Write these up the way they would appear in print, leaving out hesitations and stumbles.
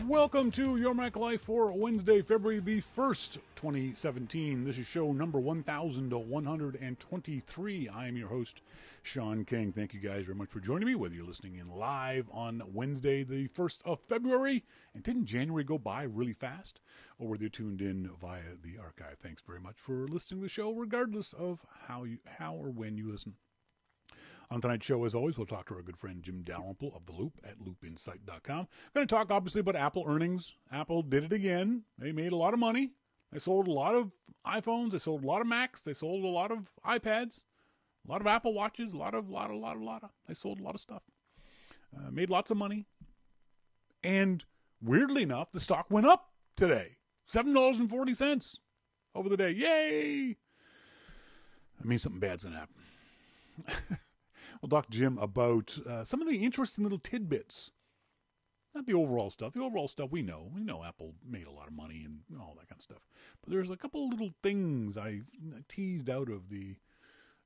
Welcome to Your Mac Life for Wednesday, February the 1st, 2017. This is show number 1123. I am your host, Shawn King. Thank you guys very much for joining me, whether you're listening in live on Wednesday, the 1st of February. And didn't January go by really fast? Or whether you're tuned in via the archive. Thanks very much for listening to the show, regardless of how or when you listen. On tonight's show, as always, we'll talk to our good friend Jim Dalrymple of The Loop at loopinsight.com. I'm going to talk, obviously, about Apple earnings. Apple did it again. They made a lot of money. They sold a lot of iPhones. They sold a lot of Macs. They sold a lot of iPads, a lot of Apple Watches, a lot of. They sold a lot of stuff. Made lots of money. And weirdly enough, the stock went up today. $7.40 over the day. Yay! That means something bad's going to happen. We'll talk to Jim about some of the interesting little tidbits. Not the overall stuff. The overall stuff we know. We know Apple made a lot of money and all that kind of stuff. But there's a couple of little things I teased out of the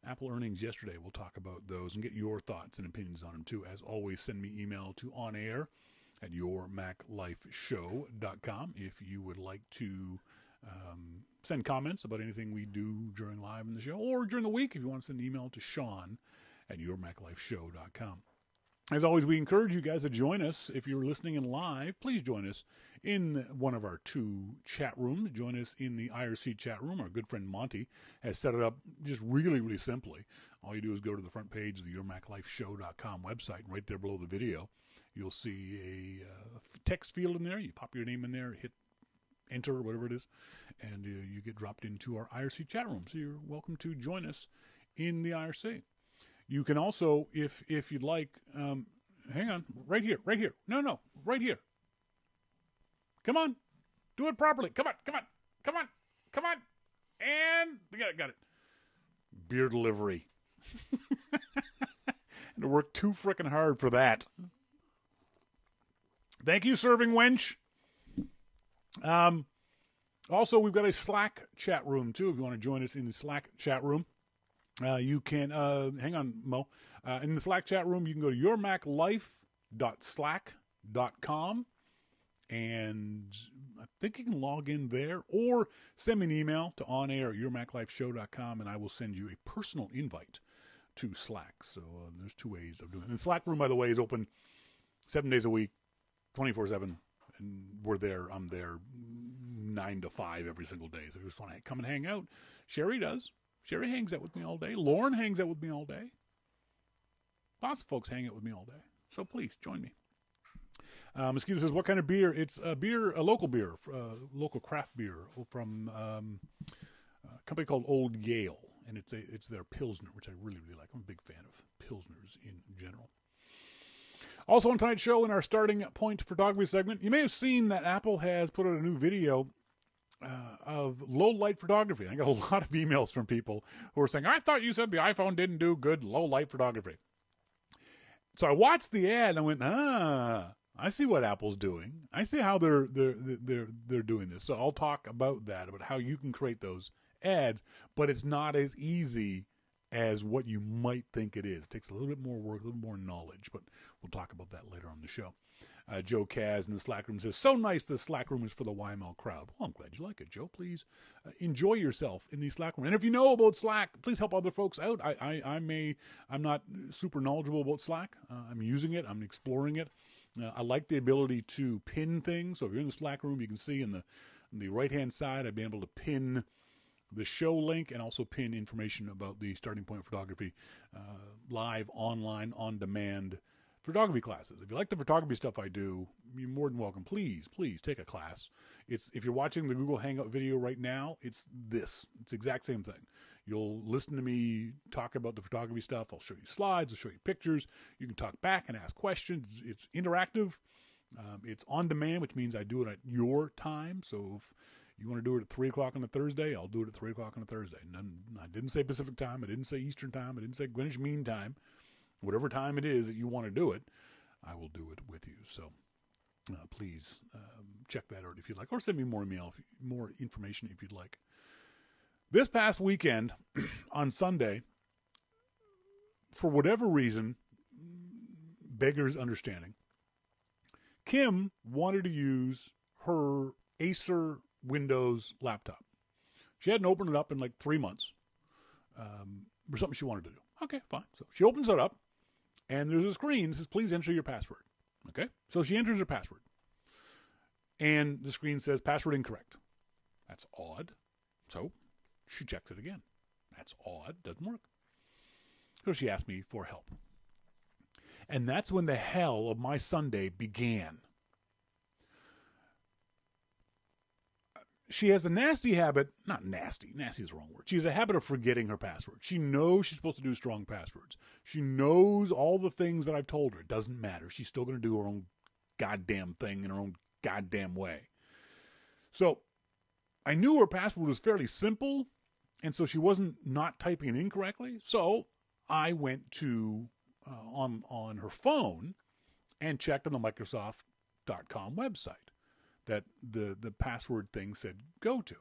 Apple earnings yesterday. We'll talk about those and get your thoughts and opinions on them too. As always, send me email to onair@yourmaclifeshow.com if you would like to send comments about anything we do during live in the show, or during the week if you want to send an email to Shawn@yourmaclifeshow.com. As always, we encourage you guys to join us. If you're listening in live, please join us in one of our two chat rooms. Join us in the IRC chat room. Our good friend Monty has set it up just really, really simply. All you do is go to the front page of the yourmaclifeshow.com website, and right there below the video, you'll see a text field in there. You pop your name in there, hit enter or whatever it is, and you get dropped into our IRC chat room. So you're welcome to join us in the IRC. You can also, if you'd like, hang on, right here. No, right here. Come on. Do it properly. Come on. And got it. Beer delivery. And to work too frickin' hard for that. Thank you, serving wench. Also, we've got a Slack chat room, too, if you want to join us in the Slack chat room. You can, hang on, Mo. In the Slack chat room, you can go to yourmaclife.slack.com, and I think you can log in there, or send me an email to onair@yourmaclifeshow.com, and I will send you a personal invite to Slack. So there's two ways of doing it. And the Slack room, by the way, is open 7 days a week, 24/7, and we're there. I'm there 9 to 5 every single day. So if you just want to come and hang out, Sherry does. Sherry hangs out with me all day. Lauren hangs out with me all day. Lots of folks hang out with me all day. So please join me. Mosquito says, what kind of beer? It's a local beer, local craft beer from a company called Old Yale. And it's their Pilsner, which I really, really like. I'm a big fan of Pilsners in general. Also on tonight's show, in our starting point photography segment, you may have seen that Apple has put out a new video of low light photography. I got a lot of emails from people who are saying, I thought you said the iPhone didn't do good low light photography. So I watched the ad and I went, I see what Apple's doing. I see how they're doing this. So I'll talk about that, about how you can create those ads, but it's not as easy as what you might think it is. It takes a little bit more work, a little more knowledge, but we'll talk about that later on the show. Joe Kaz in the Slack room says, so nice the Slack room is for the YML crowd. Well, I'm glad you like it, Joe. Please enjoy yourself in the Slack room. And if you know about Slack, please help other folks out. I'm not super knowledgeable about Slack. I'm using it. I'm exploring it. I like the ability to pin things. So if you're in the Slack room, you can see in the right-hand side, I've been able to pin the show link and also pin information about the Starting Point Photography live, online, on-demand photography classes. If you like the photography stuff I do, you're more than welcome. Please take a class. If you're watching the Google Hangout video right now, it's the exact same thing. You'll listen to me talk about the photography stuff. I'll show you slides. I'll show you pictures. You can talk back and ask questions. It's interactive. It's on demand, which means I do it at your time. So if you want to do it at 3 o'clock on a Thursday, I'll do it at 3 o'clock on a Thursday. And I didn't say Pacific time. I didn't say Eastern time. I didn't say Greenwich Mean Time. Whatever time it is that you want to do it, I will do it with you. So please check that out if you'd like, or send me more information if you'd like. This past weekend, on Sunday, for whatever reason, beggars understanding, Kim wanted to use her Acer Windows laptop. She hadn't opened it up in like 3 months. Or something she wanted to do. Okay, fine. So she opens it up, and there's a screen that says, please enter your password. Okay? So she enters her password. And the screen says, password incorrect. That's odd. So she checks it again. That's odd. Doesn't work. So she asked me for help. And that's when the hell of my Sunday began. She has a nasty habit, not nasty is the wrong word. She has a habit of forgetting her password. She knows she's supposed to do strong passwords. She knows all the things that I've told her. It doesn't matter. She's still going to do her own goddamn thing in her own goddamn way. So I knew her password was fairly simple, and so she wasn't not typing it incorrectly. So I went to on her phone and checked on the Microsoft.com website that the password thing said go to.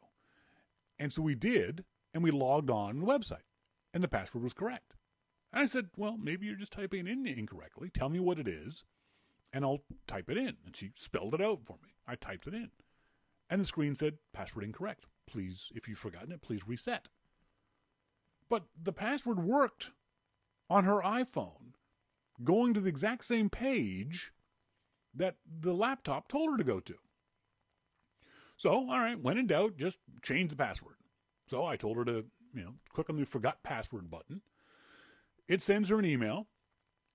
And so we did, and we logged on the website, and the password was correct. And I said, well, maybe you're just typing it in incorrectly. Tell me what it is, and I'll type it in. And she spelled it out for me. I typed it in. And the screen said, password incorrect. Please, if you've forgotten it, please reset. But the password worked on her iPhone, going to the exact same page that the laptop told her to go to. So, all right, when in doubt, just change the password. So I told her to, click on the forgot password button. It sends her an email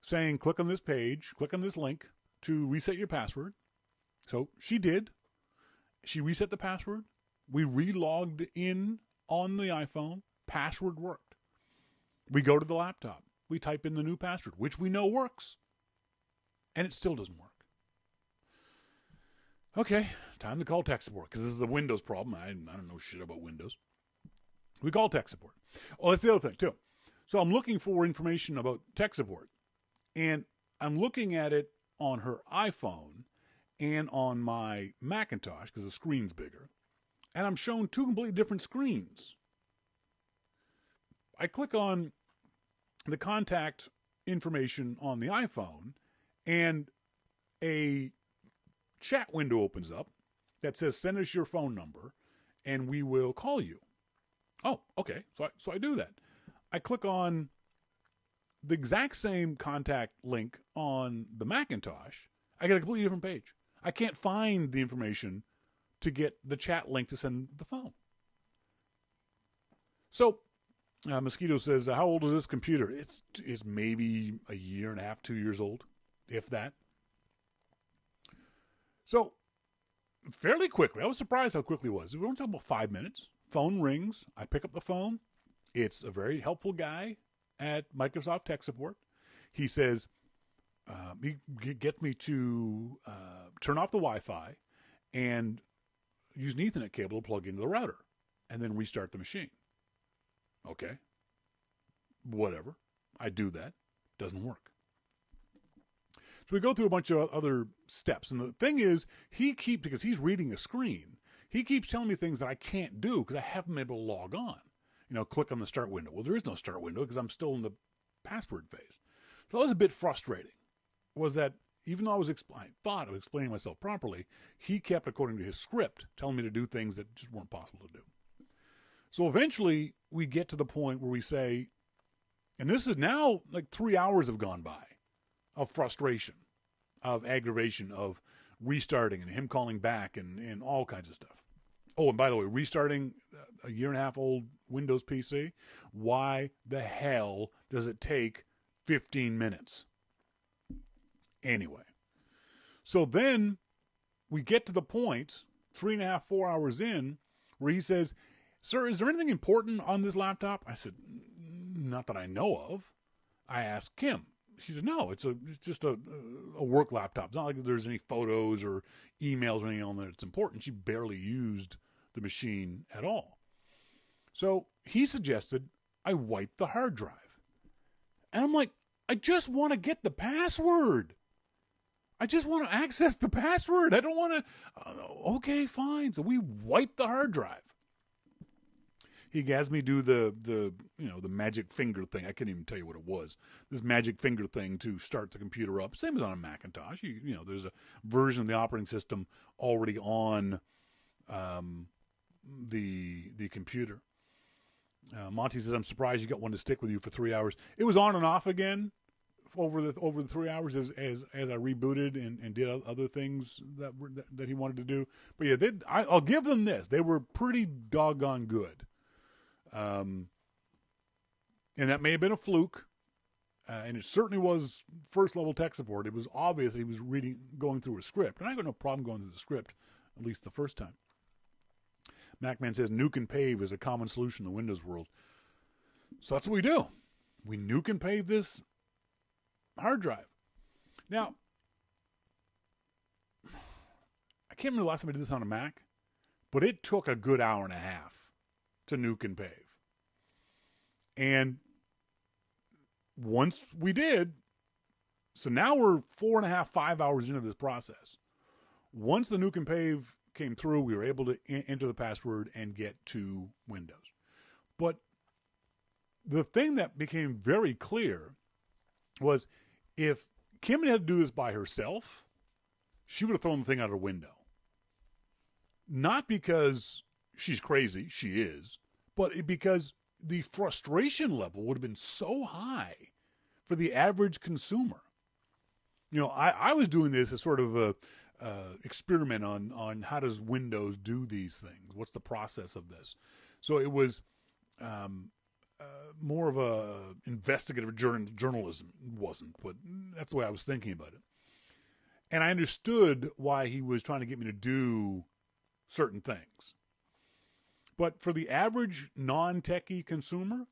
saying, click on this page, click on this link to reset your password. So she did. She reset the password. We re-logged in on the iPhone. Password worked. We go to the laptop. We type in the new password, which we know works. And it still doesn't work. Okay, time to call tech support, because this is a Windows problem. I don't know shit about Windows. We call tech support. Oh, that's the other thing, too. So I'm looking for information about tech support. And I'm looking at it on her iPhone and on my Macintosh, because the screen's bigger. And I'm shown two completely different screens. I click on the contact information on the iPhone, and a chat window opens up that says, send us your phone number and we will call you. Oh, okay. So I do that. I click on the exact same contact link on the Macintosh. I get a completely different page. I can't find the information to get the chat link to send the phone. So Mosquito says, how old is this computer? It's maybe a year and a half, 2 years old, if that. So, fairly quickly, I was surprised how quickly it was. We only talk about 5 minutes. Phone rings. I pick up the phone. It's a very helpful guy at Microsoft Tech Support. He says, he gets me to turn off the Wi-Fi and use an Ethernet cable to plug into the router and then restart the machine. Okay. Whatever. I do that. Doesn't work. So we go through a bunch of other steps. And the thing is, because he's reading a screen, he keeps telling me things that I can't do because I haven't been able to log on. Click on the start window. Well, there is no start window because I'm still in the password phase. So that was a bit frustrating, was that even though I thought I was explaining myself properly, he kept, according to his script, telling me to do things that just weren't possible to do. So eventually we get to the point where we say, and this is now like 3 hours have gone by, of frustration, of aggravation, of restarting and him calling back and all kinds of stuff. Oh, and by the way, restarting a year and a half old Windows PC, why the hell does it take 15 minutes? Anyway, so then we get to the point, 3.5, 4 hours in, where he says, sir, is there anything important on this laptop? I said, not that I know of. I asked Kim. She said, no, it's just a work laptop. It's not like there's any photos or emails or anything on there that's important. She barely used the machine at all. So he suggested I wipe the hard drive. And I'm like, I just want to get the password. I just want to access the password. I don't want to. Okay, fine. So we wipe the hard drive. He has me do the magic finger thing. I can't even tell you what it was. This magic finger thing to start the computer up. Same as on a Macintosh. There's a version of the operating system already on the computer. Monty says, I'm surprised you got one to stick with you for 3 hours. It was on and off again over the 3 hours as I rebooted and did other things that he wanted to do. But yeah, I'll give them this. They were pretty doggone good. And that may have been a fluke. And it certainly was first level tech support. It was obvious he was going through a script. And I got no problem going through the script, at least the first time. MacMan says nuke and pave is a common solution in the Windows world. So that's what we do. We nuke and pave this hard drive. Now, I can't remember the last time I did this on a Mac, but it took a good hour and a half to nuke and pave. And once we did, so now we're 4.5, 5 hours into this process. Once the nuke and pave came through, we were able to enter the password and get to Windows. But the thing that became very clear was if Kim had to do this by herself, she would have thrown the thing out her window. Not because she's crazy, she is, but because the frustration level would have been so high for the average consumer. I was doing this as sort of a experiment on how does Windows do these things? What's the process of this? So it was more of a investigative journalism. It wasn't, but that's the way I was thinking about it. And I understood why he was trying to get me to do certain things. But for the average non-techie consumer,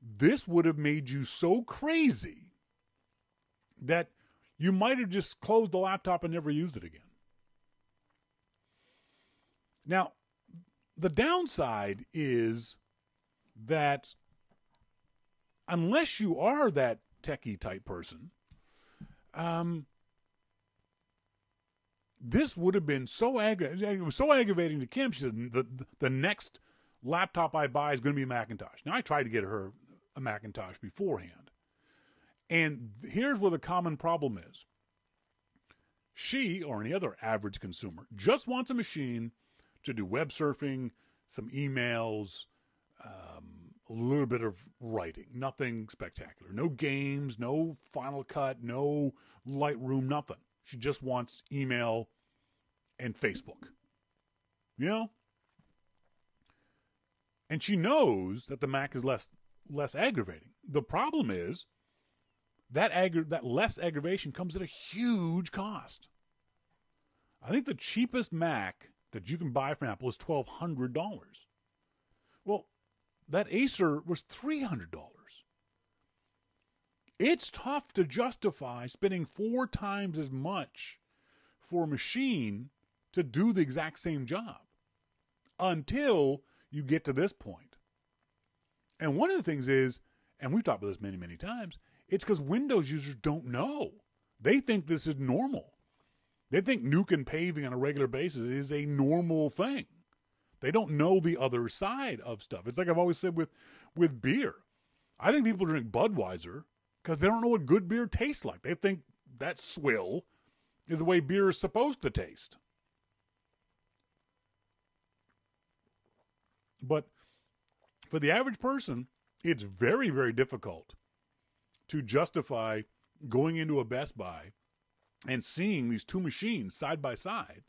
this would have made you so crazy that you might have just closed the laptop and never used it again. Now, the downside is that unless you are that techie type person, this would have been so aggravating. It was so aggravating to Kim. She said, the next laptop I buy is going to be a Macintosh. Now, I tried to get her a Macintosh beforehand. And here's where the common problem is. She, or any other average consumer, just wants a machine to do web surfing, some emails, a little bit of writing. Nothing spectacular. No games, no Final Cut, no Lightroom, nothing. She just wants email and Facebook. And she knows that the Mac is less aggravating. The problem is that less aggravation comes at a huge cost. I think the cheapest Mac that you can buy from Apple is $1,200. Well, that Acer was $300. It's tough to justify spending 4 times as much for a machine to do the exact same job until you get to this point. And one of the things is, and we've talked about this many, many times, it's because Windows users don't know. They think this is normal. They think nuke and paving on a regular basis is a normal thing. They don't know the other side of stuff. It's like I've always said with beer. I think people drink Budweiser because they don't know what good beer tastes like. They think that swill is the way beer is supposed to taste. But for the average person, it's very, very difficult to justify going into a Best Buy and seeing these two machines side by side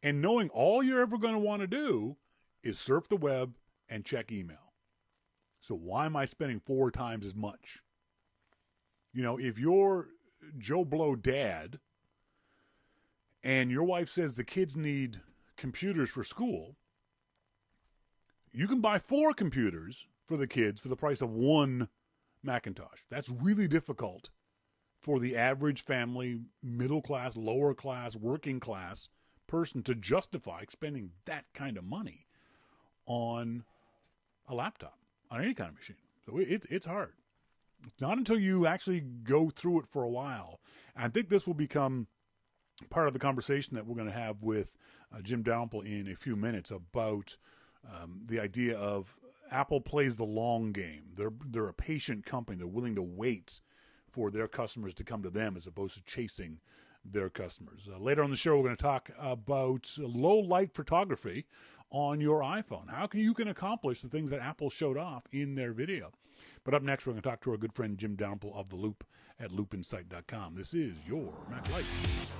and knowing all you're ever going to want to do is surf the web and check email. So why am I spending 4 times as much? If you're Joe Blow dad and your wife says the kids need computers for school, you can buy 4 computers for the kids for the price of 1 Macintosh. That's really difficult for the average family, middle class, lower class, working class person to justify spending that kind of money on a laptop, on any kind of machine. So it's hard. It's not until you actually go through it for a while. And I think this will become part of the conversation that we're going to have with Jim Dalrymple in a few minutes about The idea of Apple plays the long game. They're a patient company. They're willing to wait for their customers to come to them as opposed to chasing their customers. Later on the show, we're going to talk about low light photography on your iPhone. How you can accomplish the things that Apple showed off in their video. But up next, we're going to talk to our good friend Jim Dalrymple of The Loop at loopinsight.com. This is your Mac Life.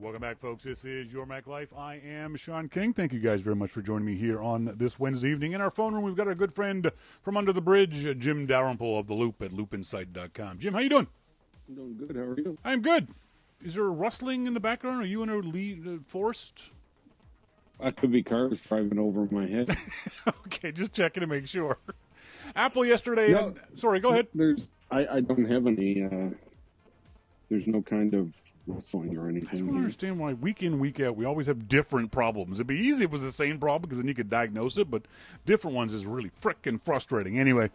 Welcome back, folks. This is Your Mac Life. I am Shawn King. Thank you guys very much for joining me here on this Wednesday evening. In our phone room, we've got our good friend from under the bridge, Jim Dalrymple of The Loop at loopinsight.com. Jim, how you doing? I'm doing good. How are you? I'm good. Is there a rustling in the background? Are you in a forest? I could be cars driving over my head. Okay, just checking to make sure. Apple yesterday. No, sorry, go ahead. I don't have any. There's no kind of rustling or anything. I don't here. understand why week in, week out, we always have different problems. It'd be easy if it was the same problem because then you could diagnose it, but different ones is really frickin' frustrating. Anyway,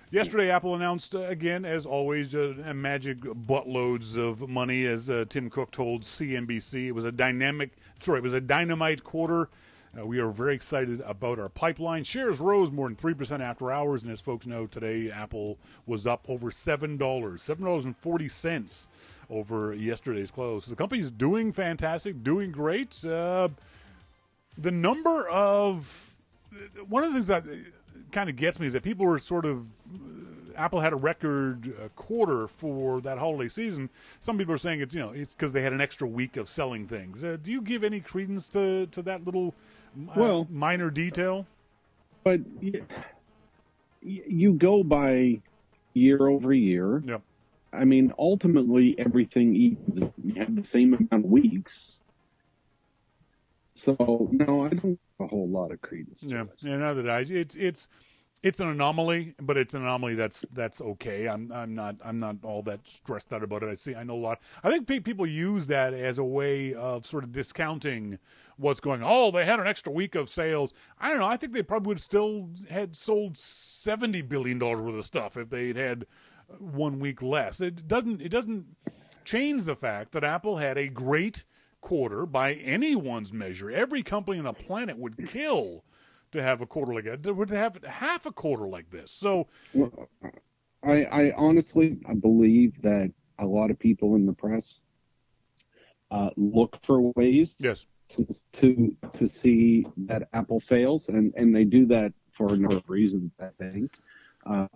yesterday Apple announced, again, as always, a magic buttloads of money, as Tim Cook told CNBC. It was a dynamite quarter. We are very excited about our pipeline. Shares rose more than 3% after hours, and as folks know, today Apple was up over $7, $7.40 over yesterday's close. So the company's doing fantastic, doing great. The number of one of the things that kind of gets me is that people were sort of Apple had a record quarter for that holiday season. Some people are saying it's because they had an extra week of selling things. Do you give any credence to that little minor detail? But you go by year over year. Yep. I mean, ultimately, everything evens. You have the same amount of weeks. So, no, I don't have a whole lot of credence to it. Yeah, neither do I. It's an anomaly, but it's an anomaly that's okay. I'm not all that stressed out about it. I know a lot. I think people use that as a way of sort of discounting what's going on. Oh, they had an extra week of sales. I don't know. I think they probably would still had sold $70 billion worth of stuff if they'd had 1 week less. It doesn't change the fact that Apple had a great quarter by anyone's measure. Every company on the planet would kill to have a quarter like that. Would have half a quarter like this. So, I honestly believe that a lot of people in the press look for ways yes, to see that Apple fails, and they do that for a number of reasons. I think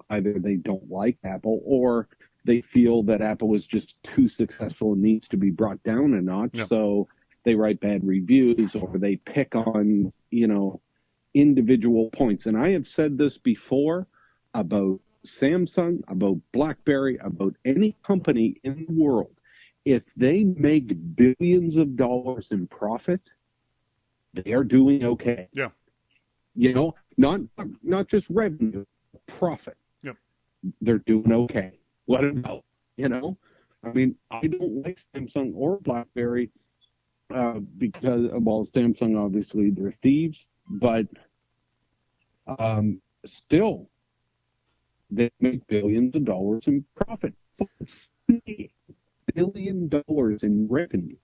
either they don't like Apple or they feel that Apple is just too successful and needs to be brought down a notch. Yeah. So they write bad reviews, or they pick on, individual points. And I have said this before about Samsung, about BlackBerry, about any company in the world. If they make billions of dollars in profit, they are doing okay. Yeah. Not just revenue, profit. Yep. They're doing okay. Let it go. I mean, I don't like Samsung or BlackBerry because, well, Samsung, obviously, they're thieves, but still, they make billions of dollars in profit. $70 billion in revenue.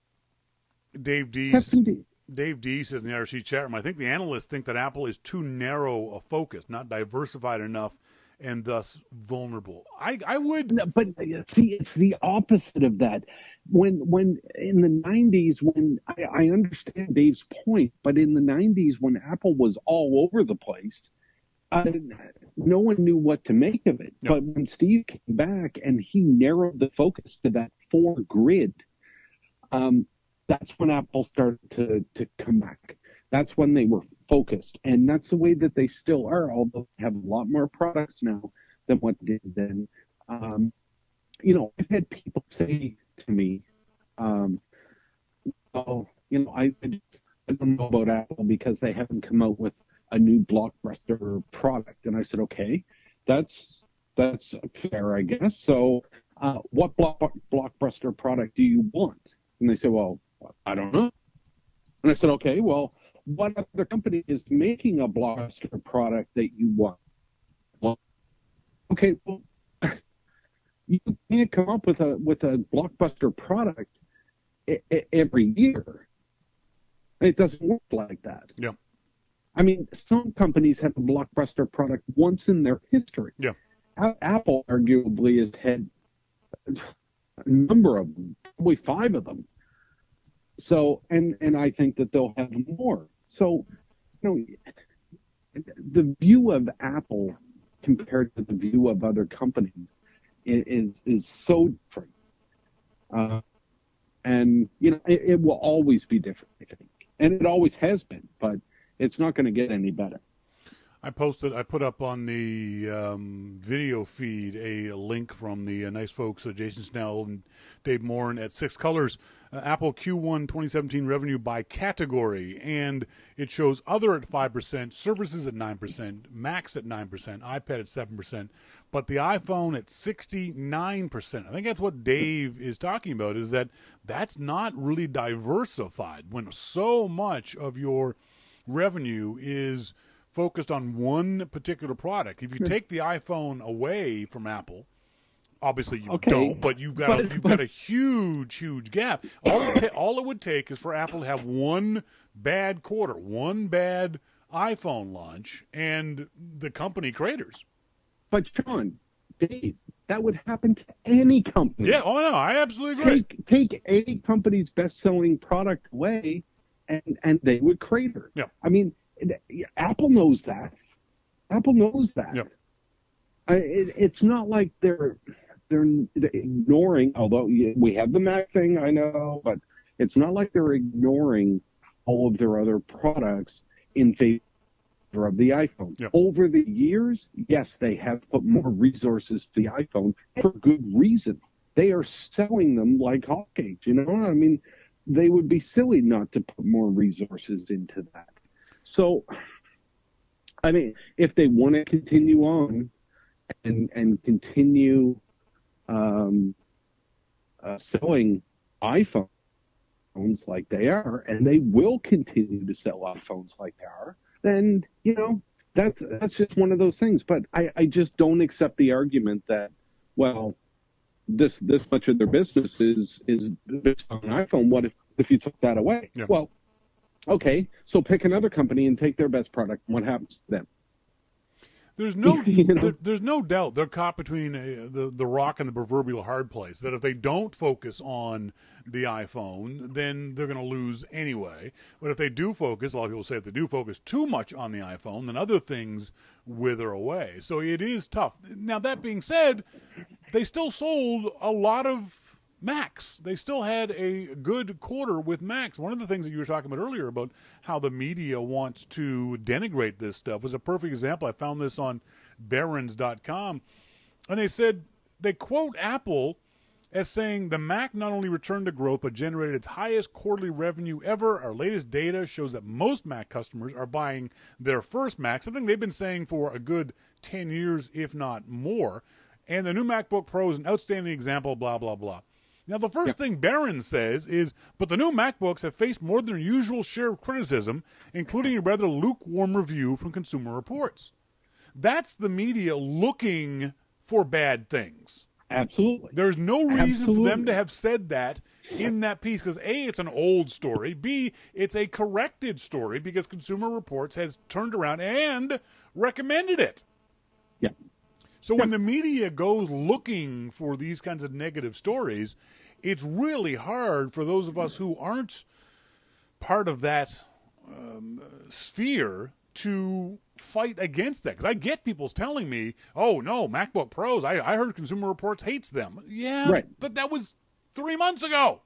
Dave D says in the IRC chat room, I think the analysts think that Apple is too narrow a focus, not diversified enough, and thus vulnerable. I would... No, but see, it's the opposite of that. When in the 90s, when I understand Dave's point, but in the 90s, when Apple was all over the place, no one knew what to make of it. Yep. But when Steve came back and he narrowed the focus to that 4 grid, that's when Apple started to come back. That's when they were focused. And that's the way that they still are, although they have a lot more products now than what they did then. I've had people say to me, I don't know about Apple because they haven't come out with a new blockbuster product. And I said, okay, that's fair, I guess. So what blockbuster product do you want? And they said, well, I don't know. And I said, okay, well, what other company is making a blockbuster product that you want? Well, okay, well, you can't come up with a blockbuster product every year. It doesn't work like that. Yeah. I mean, some companies have a blockbuster product once in their history. Yeah. Apple arguably has had a number of them, probably 5 of them. So, and I think that they'll have more. So, the view of Apple compared to the view of other companies is so different. And, it will always be different, I think. And it always has been, but it's not going to get any better. I put up on the video feed a link from the nice folks, Jason Snell and Dave Morin at 6 Colors, Apple Q1 2017 revenue by category. And it shows other at 5%, services at 9%, Macs at 9%, iPad at 7%, but the iPhone at 69%. I think that's what Dave is talking about, is that's not really diversified when so much of your revenue is focused on one particular product. If you take the iPhone away from Apple, obviously you don't, but you've got a huge gap. All it would take is for Apple to have one bad quarter, one bad iPhone launch, and the company craters. But Shawn, Dave, that would happen to any company. Yeah, oh no, I absolutely agree. Take any company's best-selling product away, and they would crater. Yeah. I mean, Apple knows that. Apple knows that. Yep. It's not like they're ignoring, although we have the Mac thing, I know, but it's not like they're ignoring all of their other products in favor of the iPhone. Yep. Over the years, yes, they have put more resources to the iPhone for good reason. They are selling them like hotcakes, I mean, they would be silly not to put more resources into that. So, I mean, if they want to continue on and continue selling iPhones like they are, and they will continue to sell iPhones like they are, then, that's just one of those things. But I just don't accept the argument that, well, this much of their business is based on an iPhone. What if you took that away? Yeah. Well, okay, so pick another company and take their best product. What happens to them? There's no there's no doubt they're caught between the rock and the proverbial hard place, that if they don't focus on the iPhone, then they're going to lose anyway. But if they do focus, a lot of people say if they do focus too much on the iPhone, then other things wither away. So it is tough. Now, that being said, they still sold a lot of Macs. They still had a good quarter with Macs. One of the things that you were talking about earlier about how the media wants to denigrate this stuff was a perfect example. I found this on Barron's.com, and they said, they quote Apple as saying the Mac not only returned to growth but generated its highest quarterly revenue ever. Our latest data shows that most Mac customers are buying their first Mac, something they've been saying for a good 10 years, if not more. And the new MacBook Pro is an outstanding example, blah, blah, blah. Now, the first thing Barron says is, but the new MacBooks have faced more than their usual share of criticism, including a rather lukewarm review from Consumer Reports. That's the media looking for bad things. Absolutely. There's no reason for them to have said that in that piece because, A, it's an old story. B, it's a corrected story because Consumer Reports has turned around and recommended it. Yeah. So when the media goes looking for these kinds of negative stories, it's really hard for those of us who aren't part of that sphere to fight against that. Because I get people telling me, oh, no, MacBook Pros, I heard Consumer Reports hates them. Yeah, right. But that was 3 months ago.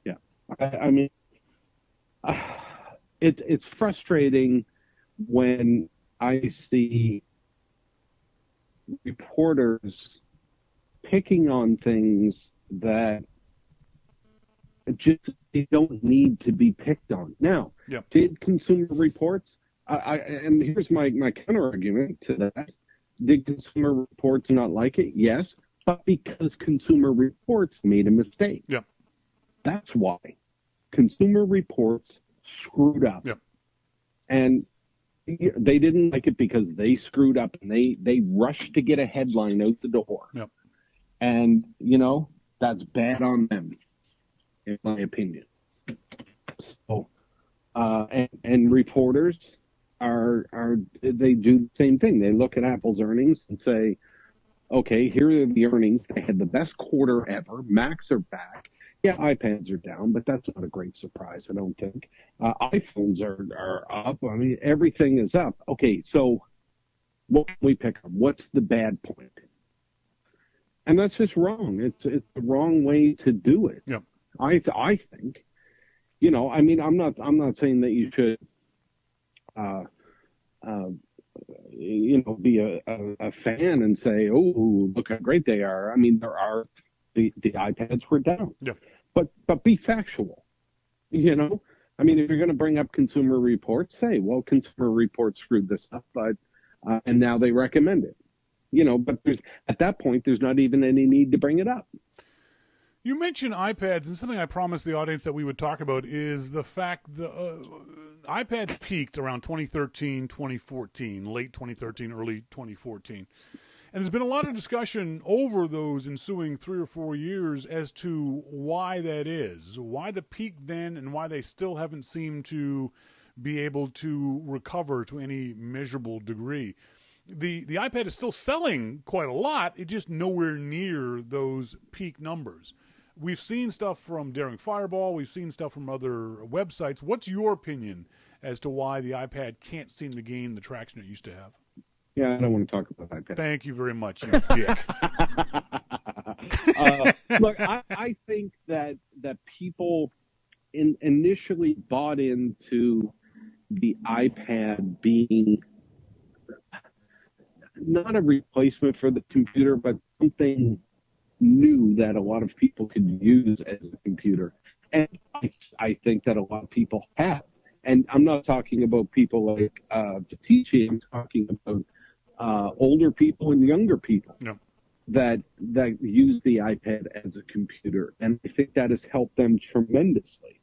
Yeah. I mean, it's frustrating when I see reporters picking on things that just they don't need to be picked on. Now, did Consumer Reports, and here's my counter argument to that, did Consumer Reports not like it? Yes, but because Consumer Reports made a mistake. Yeah. That's why. Consumer Reports screwed up. Yeah. And they didn't like it because they screwed up and they rushed to get a headline out the door. Yep. And, that's bad on them, in my opinion. So, and reporters they do the same thing. They look at Apple's earnings and say, okay, here are the earnings. They had the best quarter ever. Macs are back. Yeah, iPads are down, but that's not a great surprise, I don't think. iPhones are up. I mean, everything is up. Okay, so what can we pick up? What's the bad point? And that's just wrong. It's the wrong way to do it. Yep. I think, I mean, I'm not saying that you should, be a fan and say, oh, look how great they are. I mean, the iPads were down. Yeah. But be factual. I mean, if you're going to bring up Consumer Reports, say, well, Consumer Reports screwed this up, but and now they recommend it. But at that point, there's not even any need to bring it up. You mentioned iPads, and something I promised the audience that we would talk about is the fact that iPads peaked around 2013, 2014, late 2013, early 2014. And there's been a lot of discussion over those ensuing 3 or 4 years as to why that is, why the peak then and why they still haven't seemed to be able to recover to any measurable degree. The iPad is still selling quite a lot. It's just nowhere near those peak numbers. We've seen stuff from Daring Fireball. We've seen stuff from other websites. What's your opinion as to why the iPad can't seem to gain the traction it used to have? Yeah, I don't want to talk about iPad. Thank you very much, you dick. Look, I think that people initially bought into the iPad being not a replacement for the computer, but something new that a lot of people could use as a computer. And I think that a lot of people have. And I'm not talking about people like Fatici. I'm talking about older people and younger people that use the iPad as a computer. And I think that has helped them tremendously.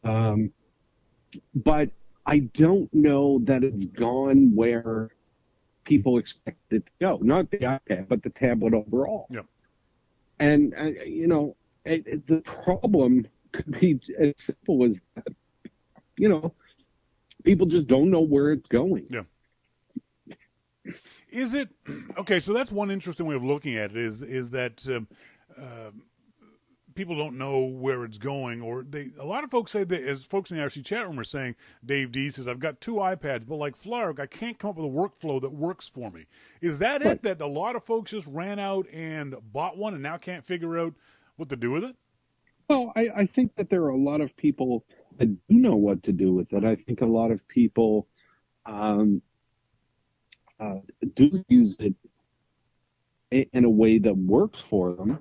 But I don't know that it's gone where people expect it to go. Not the iPad, but the tablet overall. Yep. And, the problem could be as simple as that. People just don't know where it's going. Yeah. Is it okay? So that's one interesting way of looking at it. Is that people don't know where it's going, or a lot of folks say that, as folks in the RC chat room are saying, Dave D says, I've got 2 iPads, but like Flark, I can't come up with a workflow that works for me. Is that Right. it, that a lot of folks just ran out and bought one and now can't figure out what to do with it? Well, I think that there are a lot of people that do know what to do with it. I think a lot of people do use it in a way that works for them.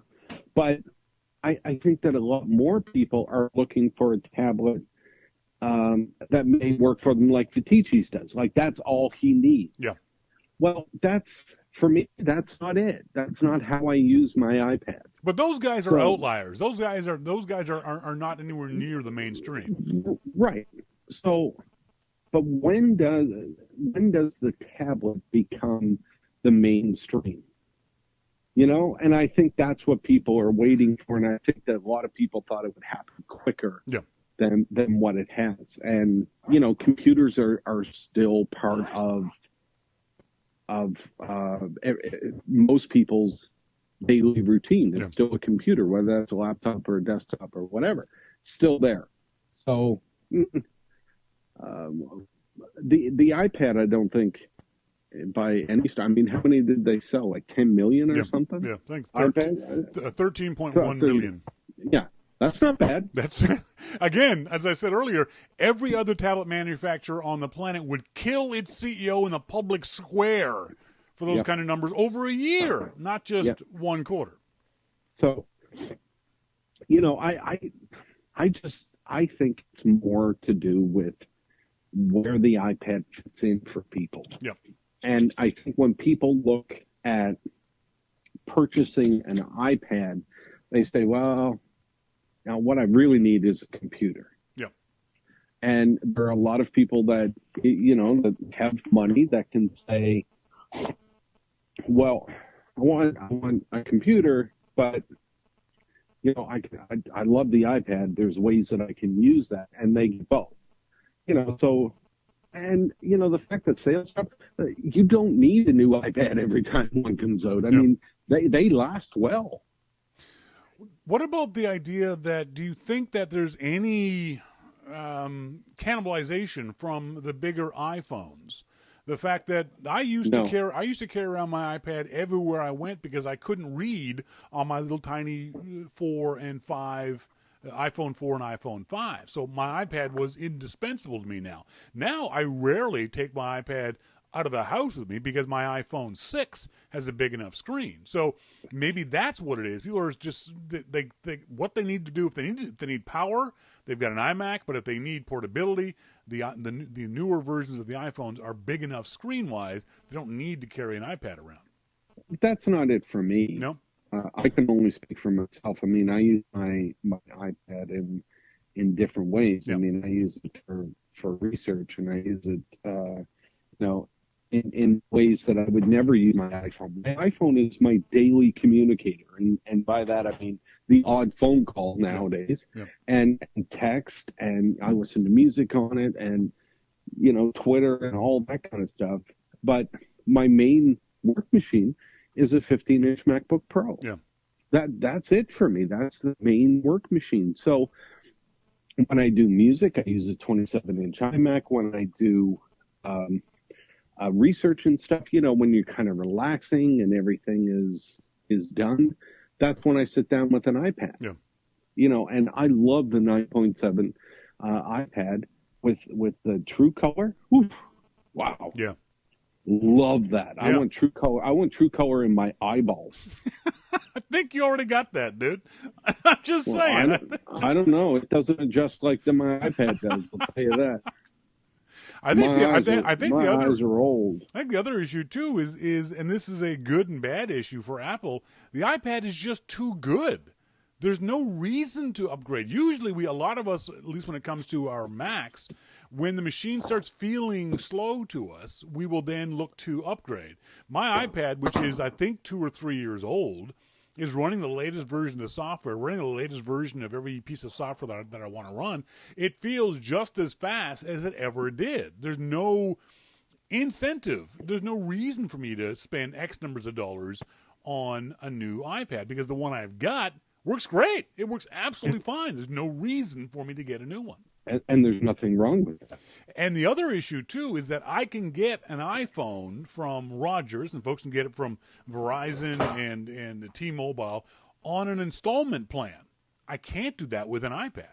But I think that a lot more people are looking for a tablet that may work for them like Viticis does. Like, that's all he needs. Yeah. Well, for me, that's not it. That's not how I use my iPad. But those guys are outliers. Those guys are not anywhere near the mainstream. Right. So, but when does the tablet become the mainstream? You know, and I think that's what people are waiting for, and I think that a lot of people thought it would happen quicker than what it has. And you know, computers are still part of most people's daily routine. It's still a computer, whether that's a laptop or a desktop or whatever, still there. So the iPad, I don't think by any start. I mean, how many did they sell? Like 10 million or something? Yeah, I think 13.1 million. Yeah, that's not bad. That's, again, as I said earlier, every other tablet manufacturer on the planet would kill its CEO in the public square for those kind of numbers over a year, not just one quarter. So, you know, I think it's more to do with where the iPad fits in for people. Yep. And I think when people look at purchasing an iPad, they say, well, now what I really need is a computer. Yeah. And there are a lot of people that, you know, that have money that can say, well, I want a computer, but, you know, I love the iPad. There's ways that I can use that, and they get both. You know, so, and, you know, the fact that sales, you don't need a new iPad every time one comes out. I mean, they last well. What about the idea that, do you think that there's any cannibalization from the bigger iPhones? The fact that I used to carry around my iPad everywhere I went because I couldn't read on my little tiny 4 and 5 iPhone 4 and iPhone 5. So my iPad was indispensable to me now. Now I rarely take my iPad out of the house with me because my iPhone 6 has a big enough screen. So maybe that's what it is. People are just, they what they need to do, if they need power, they've got an iMac, but if they need portability, the newer versions of the iPhones are big enough screen-wise, they don't need to carry an iPad around. That's not it for me. No? I can only speak for myself. I mean, I use my iPad in different ways. I mean, I use it for research, and I use it, you know, in ways that I would never use my iPhone. My iPhone is my daily communicator, and by that I mean the odd phone call nowadays, and text, and I listen to music on it, and, you know, Twitter and all that kind of stuff. But my main work machine is a 15-inch MacBook Pro. Yeah. That's it for me. That's the main work machine. So when I do music, I use a 27-inch iMac. When I do research and stuff, you know, when you're kind of relaxing and everything is done, that's when I sit down with an iPad. Yeah. You know, and I love the 9.7 iPad with the True Color. Oof, wow. Yeah. Love that. Yeah. I want True Color. I want True Color in my eyeballs. I think you already got that, dude. I'm just saying. I don't know. It doesn't adjust like my iPad does. I'll tell you that. I think the eyes are old. I think the other issue too is, and this is a good and bad issue for Apple. The iPad is just too good. There's no reason to upgrade. Usually, a lot of us, at least when it comes to our Macs, when the machine starts feeling slow to us, we will then look to upgrade. My iPad, which is I think 2 or 3 years old, is running the latest version of the software, running the latest version of every piece of software that I want to run. It feels just as fast as it ever did. There's no incentive. There's no reason for me to spend X numbers of dollars on a new iPad because the one I've got Works great. It works absolutely fine. There's no reason for me to get a new one. And there's nothing wrong with that. And the other issue, too, is that I can get an iPhone from Rogers, and folks can get it from Verizon and T-Mobile on an installment plan. I can't do that with an iPad.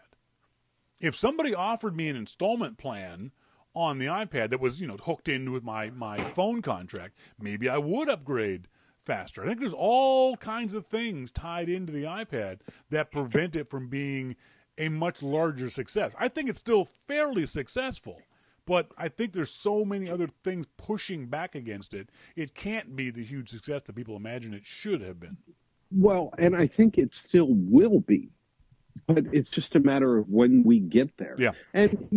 If somebody offered me an installment plan on the iPad that was, hooked in with my phone contract, maybe I would upgrade faster. I think there's all kinds of things tied into the iPad that prevent it from being a much larger success. I think it's still fairly successful, but I think there's so many other things pushing back against it. It can't be the huge success that people imagine it should have been. Well, and I think it still will be, but it's just a matter of when we get there. Yeah. And,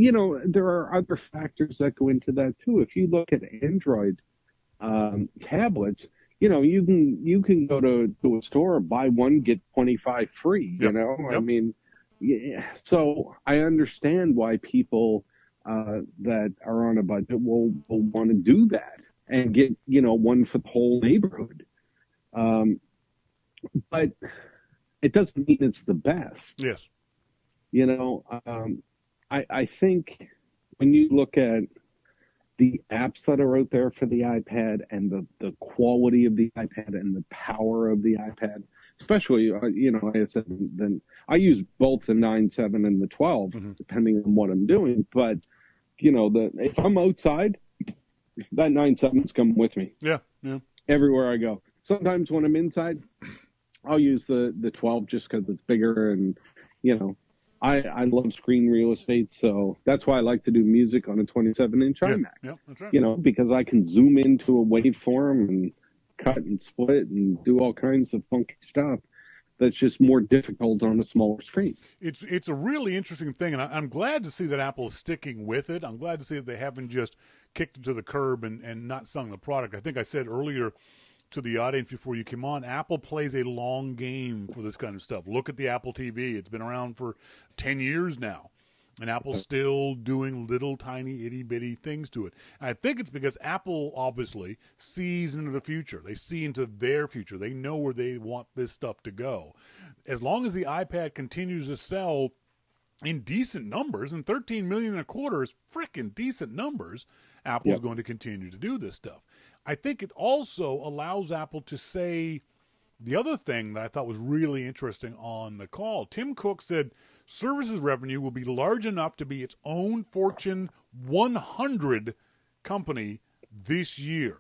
there are other factors that go into that too. If you look at Android tablets, you can go to a store, buy one, get 25 free, Yep. I mean, yeah. So I understand why people that are on a budget will want to do that and get, one for the whole neighborhood. But it doesn't mean it's the best. Yes. I think when you look at the apps that are out there for the iPad and the quality of the iPad and the power of the iPad, especially, like I said, then I use both the 9.7 and the 12, depending on what I'm doing. But, if I'm outside, that 9.7's coming with me. Yeah, yeah. Everywhere I go. Sometimes when I'm inside, I'll use the 12 just because it's bigger and, I love screen real estate, so that's why I like to do music on a 27-inch iMac. Yeah, that's right. Because I can zoom into a waveform and cut and split and do all kinds of funky stuff that's just more difficult on a smaller screen. It's a really interesting thing, and I'm glad to see that Apple is sticking with it. I'm glad to see that they haven't just kicked it to the curb and not selling the product. I think I said earlier to the audience before you came on, Apple plays a long game for this kind of stuff. Look at the Apple TV. It's been around for 10 years now, and Apple's still doing little tiny itty-bitty things to it. And I think it's because Apple obviously sees into the future. They see into their future. They know where they want this stuff to go. As long as the iPad continues to sell in decent numbers, and 13 million and a quarter is frickin' decent numbers, Apple's going to continue to do this stuff. I think it also allows Apple to say the other thing that I thought was really interesting on the call. Tim Cook said services revenue will be large enough to be its own Fortune 100 company this year.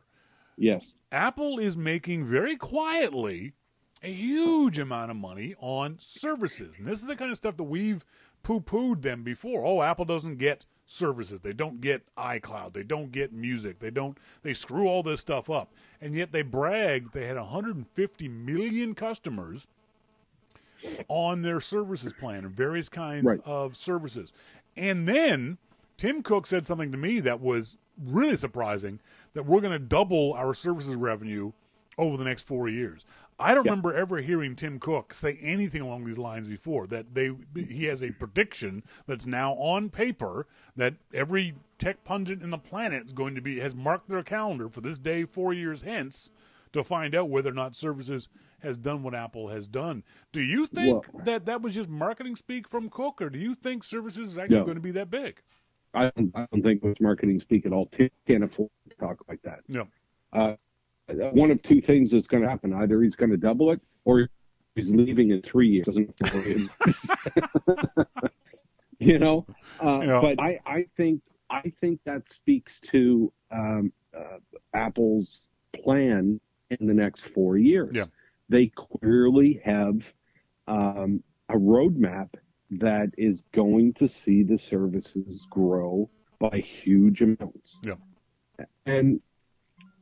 Yes. Apple is making very quietly a huge amount of money on services. And this is the kind of stuff that we've poo-pooed them before. Oh, Apple doesn't get services. They don't get iCloud. They don't get music. They screw all this stuff up. And yet they bragged they had 150 million customers on their services plan and various kinds of services. And then Tim Cook said something to me that was really surprising, that we're going to double our services revenue over the next 4 years. I don't remember ever hearing Tim Cook say anything along these lines before, that he has a prediction that's now on paper that every tech pundit in the planet has marked their calendar for this day 4 years hence to find out whether or not services has done what Apple has done. Do you think that was just marketing speak from Cook, or do you think services is actually going to be that big? I don't think it was marketing speak at all. Tim can't afford to talk like that. No. One of two things is going to happen. Either he's going to double it or he's leaving in 3 years. But I think that speaks to Apple's plan in the next 4 years. Yeah. They clearly have a roadmap that is going to see the services grow by huge amounts. Yeah. And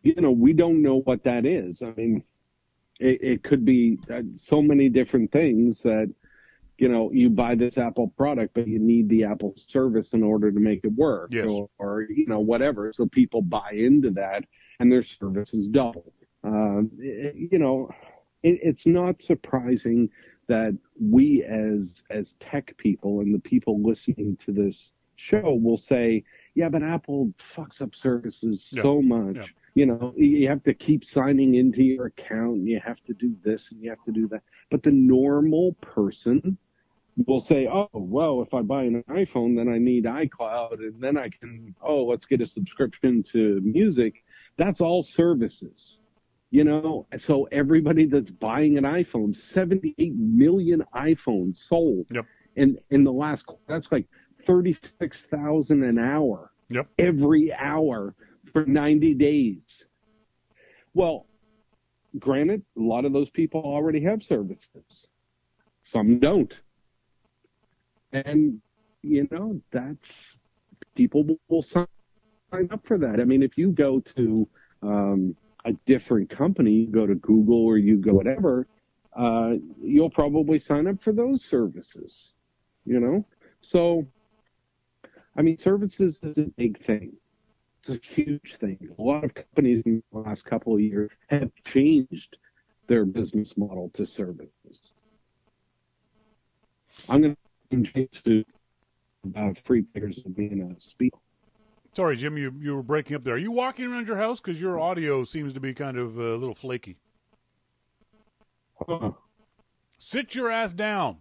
we don't know what that is. I mean, it could be so many different things that, you buy this Apple product, but you need the Apple service in order to make it work. Yes. Or whatever. So people buy into that and their service is double. It's not surprising that we as tech people and the people listening to this show will say, yeah, but Apple fucks up services so much. Yeah. You know, you have to keep signing into your account, and you have to do this and you have to do that. But the normal person will say, oh, well, if I buy an iPhone, then I need iCloud, and then I can, oh, let's get a subscription to music. That's all services. You know, so everybody that's buying an iPhone, 78 million iPhones sold. Yep. In the last, that's like 36,000 an hour. Yep. Every hour for 90 days. Well, granted, a lot of those people already have services. Some don't. And, you know, that's, people will sign up for that. I mean, if you go to a different company, you go to Google or you go whatever, you'll probably sign up for those services, you know? So, I mean, services is a big thing. It's a huge thing. A lot of companies in the last couple of years have changed their business model to services. I'm going to change to free players of being a speaker. Sorry, Jim, you were breaking up there. Are you walking around your house? Because your audio seems to be kind of a little flaky. Huh. Sit your ass down.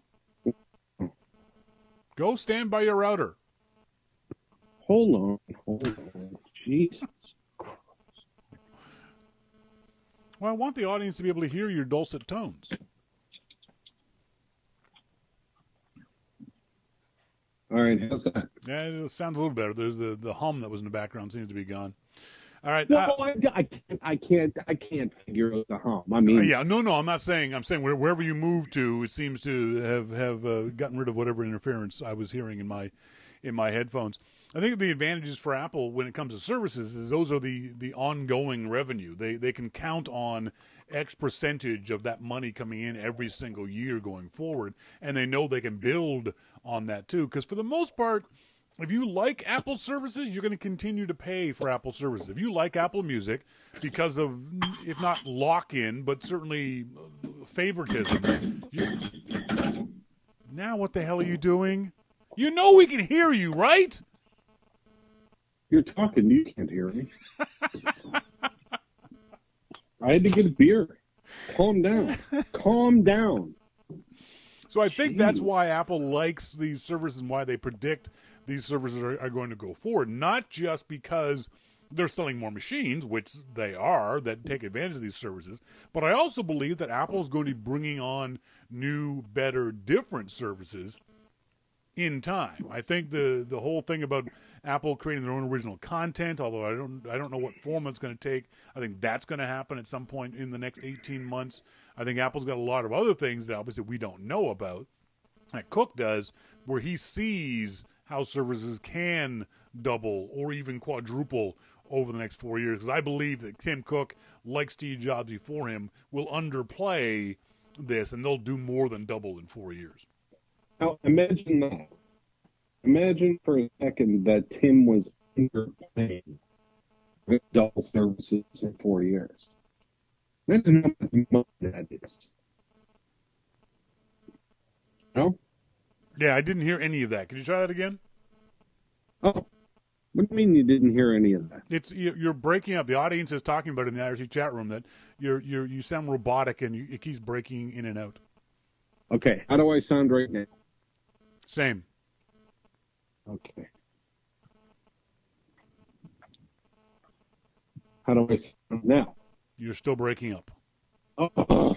Go stand by your router. Hold on. Jesus. Well, I want the audience to be able to hear your dulcet tones. All right, how's that? Yeah, it sounds a little better. There's the hum that was in the background seems to be gone. All right. Well, I can't figure out the hum. I mean, yeah, no, I'm not saying. I'm saying wherever you move to, it seems to have gotten rid of whatever interference I was hearing in my headphones. I think the advantages for Apple when it comes to services is those are the ongoing revenue. They can count on X percentage of that money coming in every single year going forward, and they know they can build on that too. Because for the most part, if you like Apple services, you're going to continue to pay for Apple services. If you like Apple Music, because of, if not lock-in, but certainly favoritism. Now what the hell are you doing? You know we can hear you, right? You're talking, you can't hear me. I had to get a beer. Calm down. Calm down. So I think that's why Apple likes these services and why they predict these services are going to go forward. Not just because they're selling more machines, which they are, that take advantage of these services, but I also believe that Apple is going to be bringing on new, better, different services in time. I think the whole thing about Apple creating their own original content, although I don't know what form it's going to take, I think that's going to happen at some point in the next 18 months. I think Apple's got a lot of other things that obviously we don't know about, that Cook does, where he sees how services can double or even quadruple over the next 4 years. Because I believe that Tim Cook, like Steve Jobs before him, will underplay this, and they'll do more than double in 4 years. Now, imagine that. Imagine for a second that Tim was underplaying with double services in 4 years. Imagine how much money that is. No? Yeah, I didn't hear any of that. Could you try that again? Oh, what do you mean you didn't hear any of that? You're breaking up. The audience is talking about it in the IRC chat room that you sound robotic and it keeps breaking in and out. Okay, how do I sound right now? Same. Okay. How do I sound now? You're still breaking up. Oh.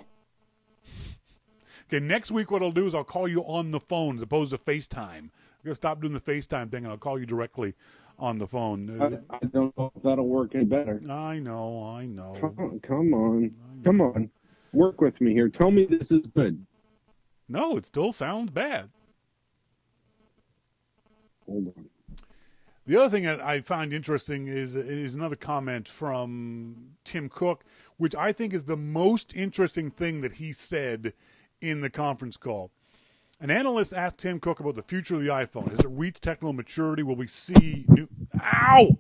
Okay, next week what I'll do is I'll call you on the phone as opposed to FaceTime. I'm going to stop doing the FaceTime thing and I'll call you directly on the phone. I don't know if that'll work any better. I know. Come on. Work with me here. Tell me this is good. No, it still sounds bad. Hold on. The other thing that I find interesting is another comment from Tim Cook, which I think is the most interesting thing that he said in the conference call. An analyst asked Tim Cook about the future of the iPhone. Has it reached technical maturity? Will we see new... Ow!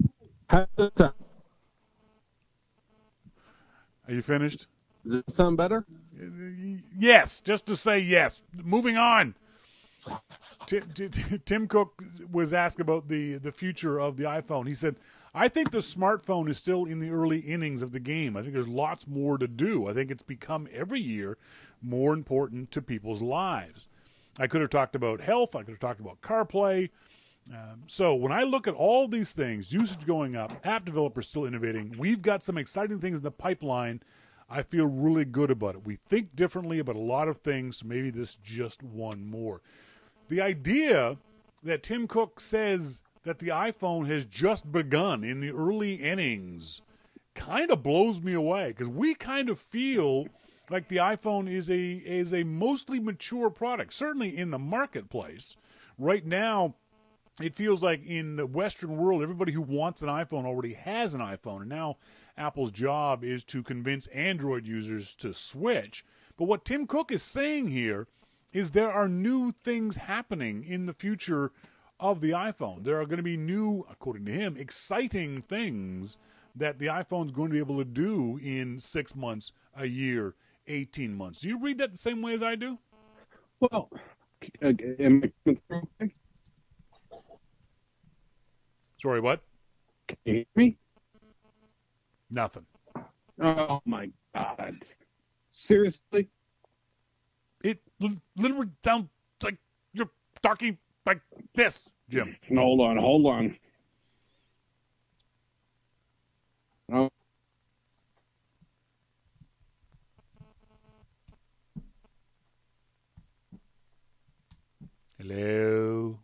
How does it sound? Are you finished? Does it sound better? Yes, just to say yes. Moving on. Tim Cook was asked about the future of the iPhone. He said, I think the smartphone is still in the early innings of the game. I think there's lots more to do. I think it's become every year more important to people's lives. I could have talked about health. I could have talked about CarPlay. So when I look at all these things, usage going up, app developers still innovating, we've got some exciting things in the pipeline. I feel really good about it. We think differently about a lot of things, so maybe this is just one more. The idea that Tim Cook says that the iPhone has just begun in the early innings kind of blows me away, because we kind of feel like the iPhone is a mostly mature product, certainly in the marketplace. Right now, it feels like in the Western world, everybody who wants an iPhone already has an iPhone, and now Apple's job is to convince Android users to switch. But what Tim Cook is saying here is there are new things happening in the future of the iPhone. There are going to be new, according to him, exciting things that the iPhone is going to be able to do in 6 months, a year, 18 months. Do you read that the same way as I do? Well, am I okay? Sorry, what? Can you hear me? Nothing. Oh, my God. Seriously? It literally sounds like you're talking like this, Jim. Hold on. Oh. Hello.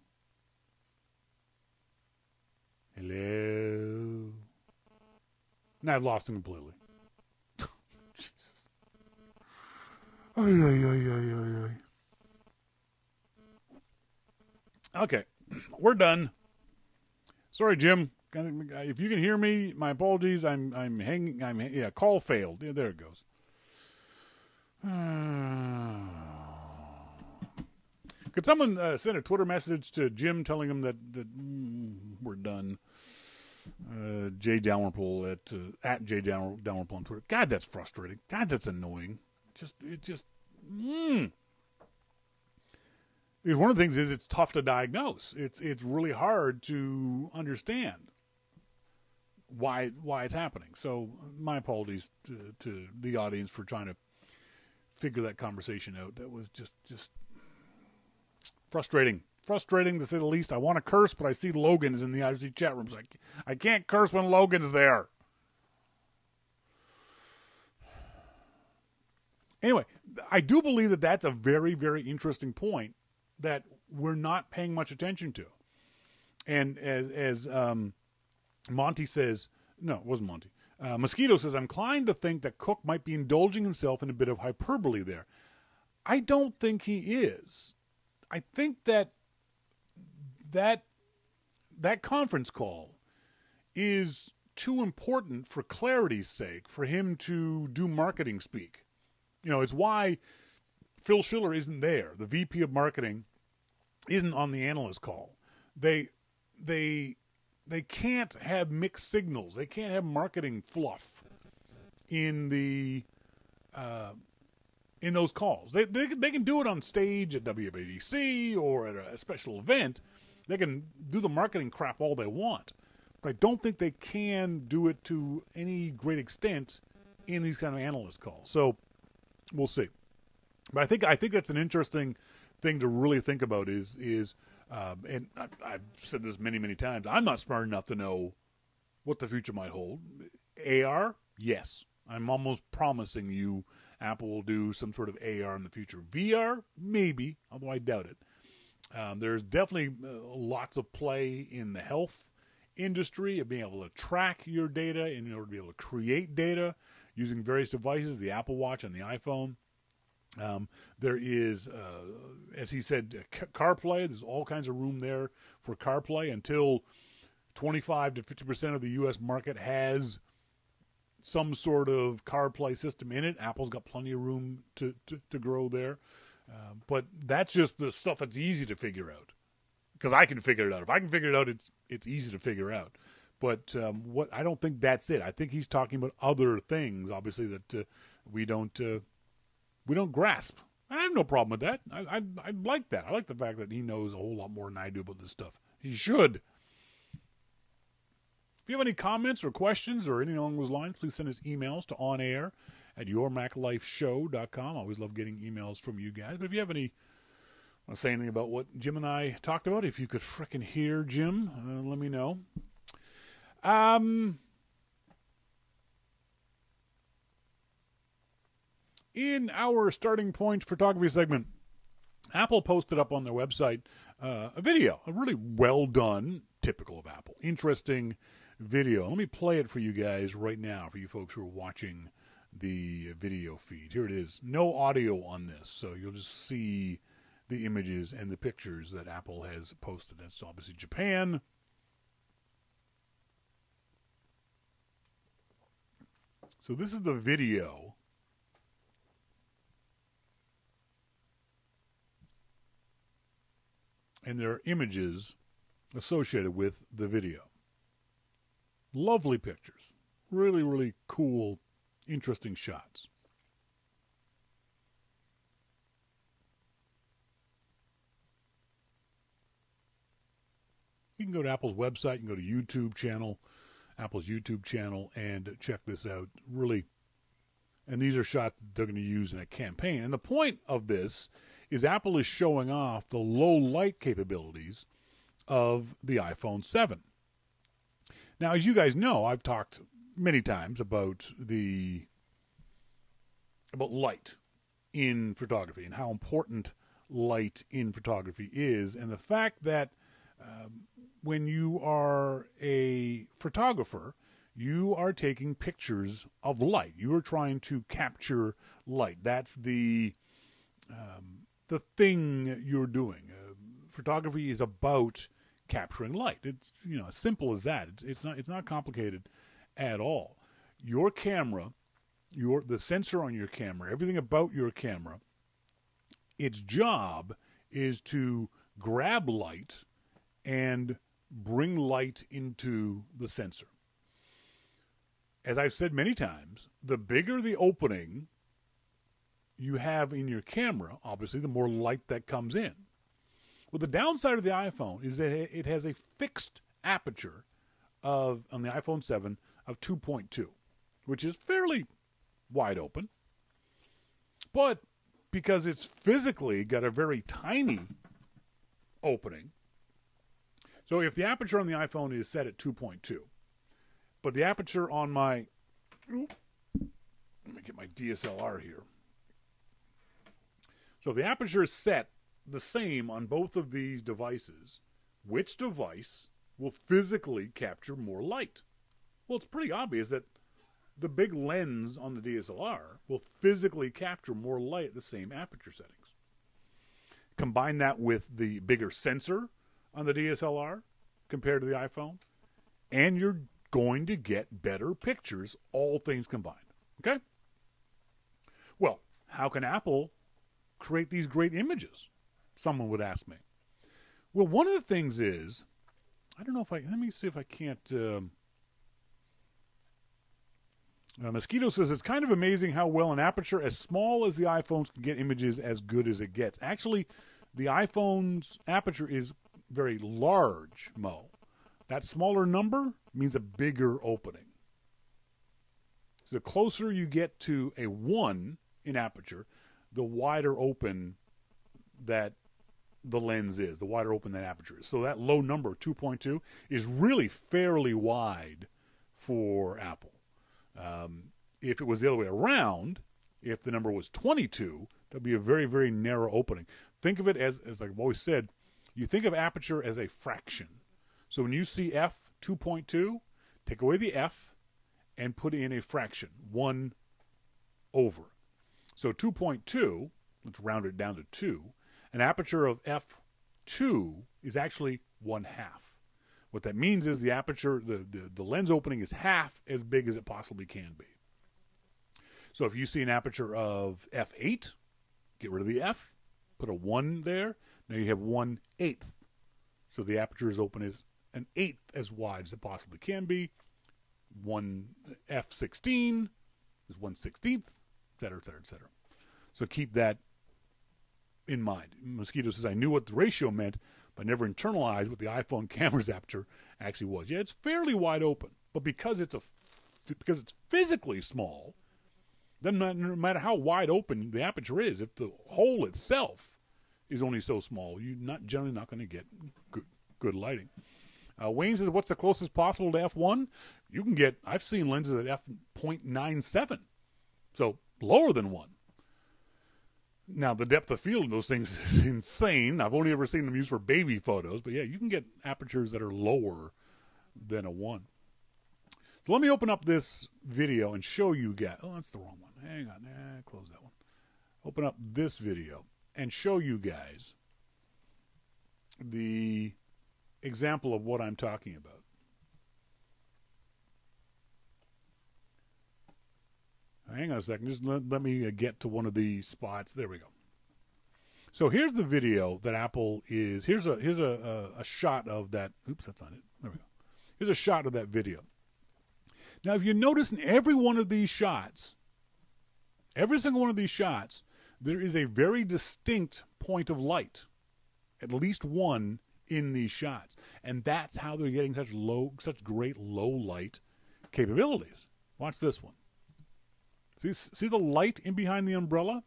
Now I've lost him completely. Jesus. Okay, we're done. Sorry, Jim. If you can hear me, my apologies. I'm hanging. Yeah. Call failed. Yeah, there it goes. Could someone send a Twitter message to Jim telling him that we're done? Jay Dalrymple at Jay Dalrymple on Twitter. God, that's frustrating. God, that's annoying. Because one of the things is it's tough to diagnose. It's really hard to understand why it's happening. So my apologies to the audience for trying to figure that conversation out. That was just frustrating. Frustrating, to say the least. I want to curse, but I see Logan is in the IRC chat room, so I can't curse when Logan's there. Anyway, I do believe that that's a very, very interesting point that we're not paying much attention to. And as Monty says, no, it wasn't Monty. Mosquito says, I'm inclined to think that Cook might be indulging himself in a bit of hyperbole there. I don't think he is. I think that conference call is too important for clarity's sake for him to do marketing speak. You know, it's why Phil Schiller isn't there. The VP of marketing isn't on the analyst call. They can't have mixed signals. They can't have marketing fluff in those calls. They can do it on stage at WWDC or at a special event. They can do the marketing crap all they want. But I don't think they can do it to any great extent in these kind of analyst calls. So we'll see. But I think that's an interesting thing to really think about is and I've said this many, many times, I'm not smart enough to know what the future might hold. AR, yes. I'm almost promising you Apple will do some sort of AR in the future. VR, maybe, although I doubt it. There's definitely lots of play in the health industry of being able to track your data in order to be able to create data using various devices, the Apple Watch and the iPhone. There is, as he said, CarPlay. There's all kinds of room there for CarPlay until 25 to 50% of the U.S. market has some sort of CarPlay system in it. Apple's got plenty of room to grow there. But that's just the stuff that's easy to figure out. Because I can figure it out. If I can figure it out, it's easy to figure out. But I don't think that's it. I think he's talking about other things, obviously, that we don't grasp. I have no problem with that. I like that. I like the fact that he knows a whole lot more than I do about this stuff. He should. If you have any comments or questions or anything along those lines, please send us emails to onair@yourmaclifeshow.com. I always love getting emails from you guys. But if you have any, want to say anything about what Jim and I talked about, if you could frickin' hear Jim, let me know. In our starting point photography segment, Apple posted up on their website a video, a really well done, typical of Apple, interesting video. Let me play it for you guys right now, for you folks who are watching the video feed. Here it is. No audio on this, so you'll just see the images and the pictures that Apple has posted. That's obviously Japan. So this is the video. And there are images associated with the video. Lovely pictures. Really, really cool, interesting shots. You can go to Apple's website, you can go to Apple's YouTube channel, and check this out. Really, and these are shots that they're going to use in a campaign. And the point of this is Apple is showing off the low light capabilities of the iPhone 7. Now, as you guys know, I've talked many times about light in photography and how important light in photography is, and the fact that when you are a photographer, you are taking pictures of light. You are trying to capture light. That's the thing you're doing. Photography is about capturing light. It's as simple as that. It's not complicated at all. Your camera, the sensor on your camera, everything about your camera, its job is to grab light and bring light into the sensor. As I've said many times, the bigger the opening you have in your camera, obviously, the more light that comes in. Well, the downside of the iPhone is that it has a fixed aperture on the iPhone 7 of 2.2, which is fairly wide open. But because it's physically got a very tiny opening, so if the aperture on the iPhone is set at 2.2, but the aperture on let me get my DSLR here. So if the aperture is set the same on both of these devices, which device will physically capture more light? Well, it's pretty obvious that the big lens on the DSLR will physically capture more light at the same aperture settings. Combine that with the bigger sensor on the DSLR compared to the iPhone, and you're going to get better pictures, all things combined. Okay? Well, how can Apple create these great images? Someone would ask me. Well, one of the things is, let me see if I can't. Mosquito says it's kind of amazing how well an aperture as small as the iPhone's can get images as good as it gets. Actually, the iPhone's aperture is very large, Mo. That smaller number means a bigger opening. So the closer you get to a 1 in aperture, the wider open that the lens is, the wider open that aperture is. So that low number, 2.2, is really fairly wide for Apple. If it was the other way around, if the number was 22, that'd be a very, very narrow opening. Think of it as like I've always said, you think of aperture as a fraction. So when you see f 2.2, take away the f and put in a fraction, 1 over. So 2.2, let's round it down to 2, an aperture of f2 is actually 1/2. What that means is the aperture, the lens opening is half as big as it possibly can be. So if you see an aperture of f8, get rid of the f, put a 1 there, now you have 1/8. So the aperture is open as an eighth as wide as it possibly can be. f16 is 1/16, et cetera, et cetera, et cetera. So keep that in mind. Mosquito says, I knew what the ratio meant, but never internalized what the iPhone camera's aperture actually was. Yeah, it's fairly wide open. But because it's physically small, no matter how wide open the aperture is, if the hole itself is only so small, you're generally not going to get good lighting. Wayne says, what's the closest possible to f1? You can get, I've seen lenses at f.97, so lower than 1. Now, the depth of field of those things is insane. I've only ever seen them used for baby photos, but yeah, you can get apertures that are lower than a 1. So let me open up this video and show you guys. Oh, that's the wrong one. Hang on. Close that one. Open up this video and show you guys the example of what I'm talking about. Hang on a second. Just let me get to one of these spots. There we go. So here's the video that Apple is. Here's a shot of that. Oops, that's not it. There we go. Here's a shot of that video. Now, if you notice in every one of these shots, every single one of these shots, there is a very distinct point of light, at least one in these shots. And that's how they're getting such great low light capabilities. Watch this one. See the light in behind the umbrella?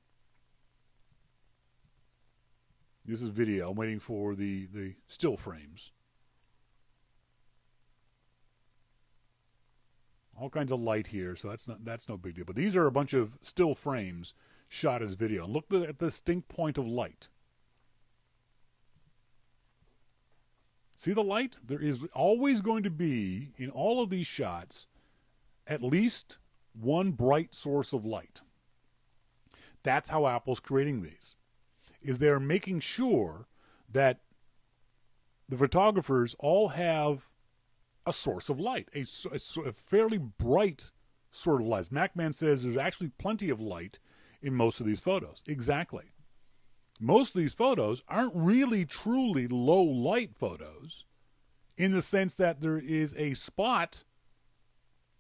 This is video. I'm waiting for the still frames. All kinds of light here, so that's no big deal. But these are a bunch of still frames shot as video. Look at the distinct point of light. See the light? There is always going to be, in all of these shots, at least one bright source of light. That's how Apple's creating these. Is they're making sure that the photographers all have a source of light, a fairly bright sort of light. MacMan says there's actually plenty of light in most of these photos. Exactly. Most of these photos aren't really truly low light photos in the sense that there is a spot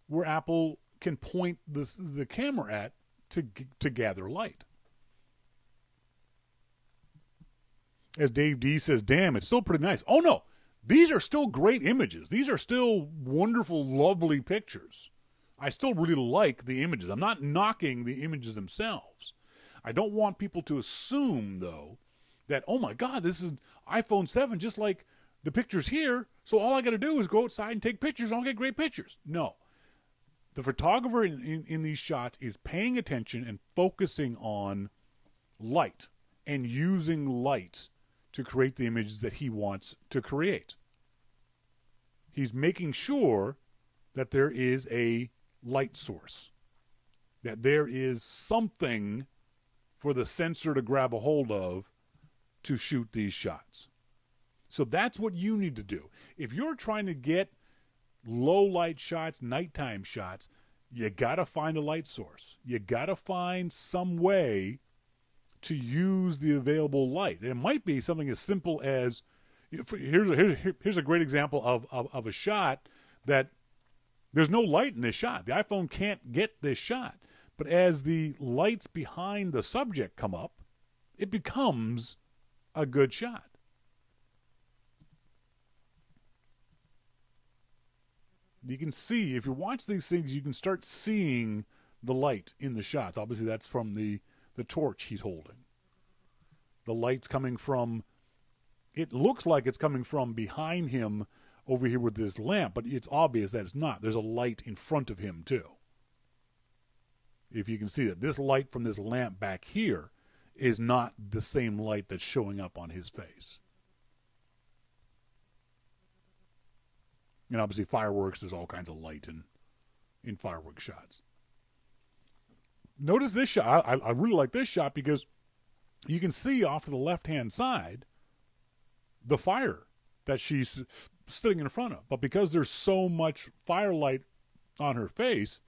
where Apple can point the camera at to gather light. As Dave D says, damn, it's still pretty nice. Oh, no. These are still great images. These are still wonderful, lovely pictures. I still really like the images. I'm not knocking the images themselves. I don't want people to assume, though, that, oh, my God, this is iPhone 7 just like the pictures here, so all I got to do is go outside and take pictures and I'll get great pictures. No. The photographer in these shots is paying attention and focusing on light and using light to create the images that he wants to create. He's making sure that there is a light source, that there is something for the sensor to grab a hold of to shoot these shots. So that's what you need to do. If you're trying to get low light shots, nighttime shots, you got to find a light source. You got to find some way to use the available light. And it might be something as simple as, here's a great example of a shot that there's no light in this shot. The iPhone can't get this shot. But as the lights behind the subject come up, it becomes a good shot. You can see, if you watch these things, you can start seeing the light in the shots. Obviously, that's from the torch he's holding. The light's coming from, it looks like it's coming from behind him over here with this lamp, but it's obvious that it's not. There's a light in front of him, too. If you can see that this light from this lamp back here is not the same light that's showing up on his face. And obviously fireworks, there's all kinds of light in fireworks shots. Notice this shot. I really like this shot because you can see off to the left-hand side the fire that she's sitting in front of. But because there's so much firelight on her face,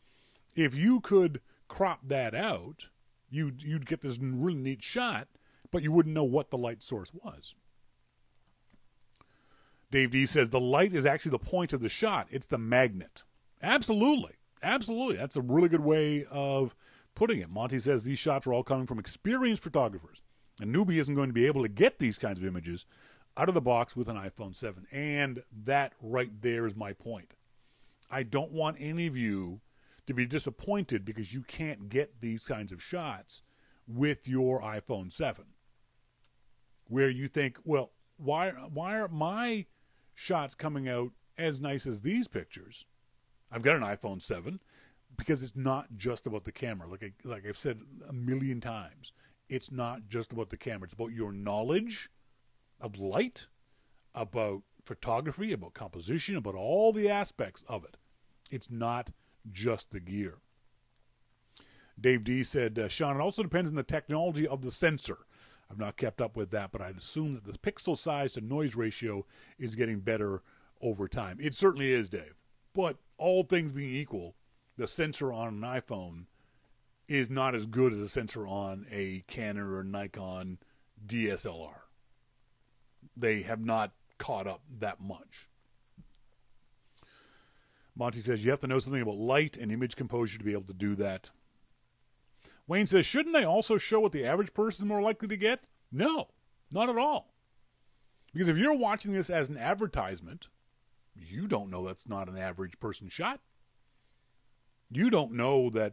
if you could crop that out, you'd get this really neat shot, but you wouldn't know what the light source was. Dave D says the light is actually the point of the shot. It's the magnet. Absolutely. Absolutely. That's a really good way of putting it. Monty says these shots are all coming from experienced photographers. A newbie isn't going to be able to get these kinds of images out of the box with an iPhone 7. And that right there is my point. I don't want any of you to be disappointed because you can't get these kinds of shots with your iPhone 7. Where you think, well, why aren't my shots coming out as nice as these pictures? I've got an iPhone 7 because it's not just about the camera. Like I've said a million times, it's not just about the camera. It's about your knowledge of light, about photography, about composition, about all the aspects of it. It's not just the gear. Dave D said, Shawn, it also depends on the technology of the sensor. I've not kept up with that, but I'd assume that the pixel size to noise ratio is getting better over time. It certainly is, Dave. But all things being equal, the sensor on an iPhone is not as good as a sensor on a Canon or Nikon DSLR. They have not caught up that much. Monty says you have to know something about light and image composure to be able to do that. Wayne says, shouldn't they also show what the average person is more likely to get? No, not at all. Because if you're watching this as an advertisement, you don't know that's not an average person shot. You don't know that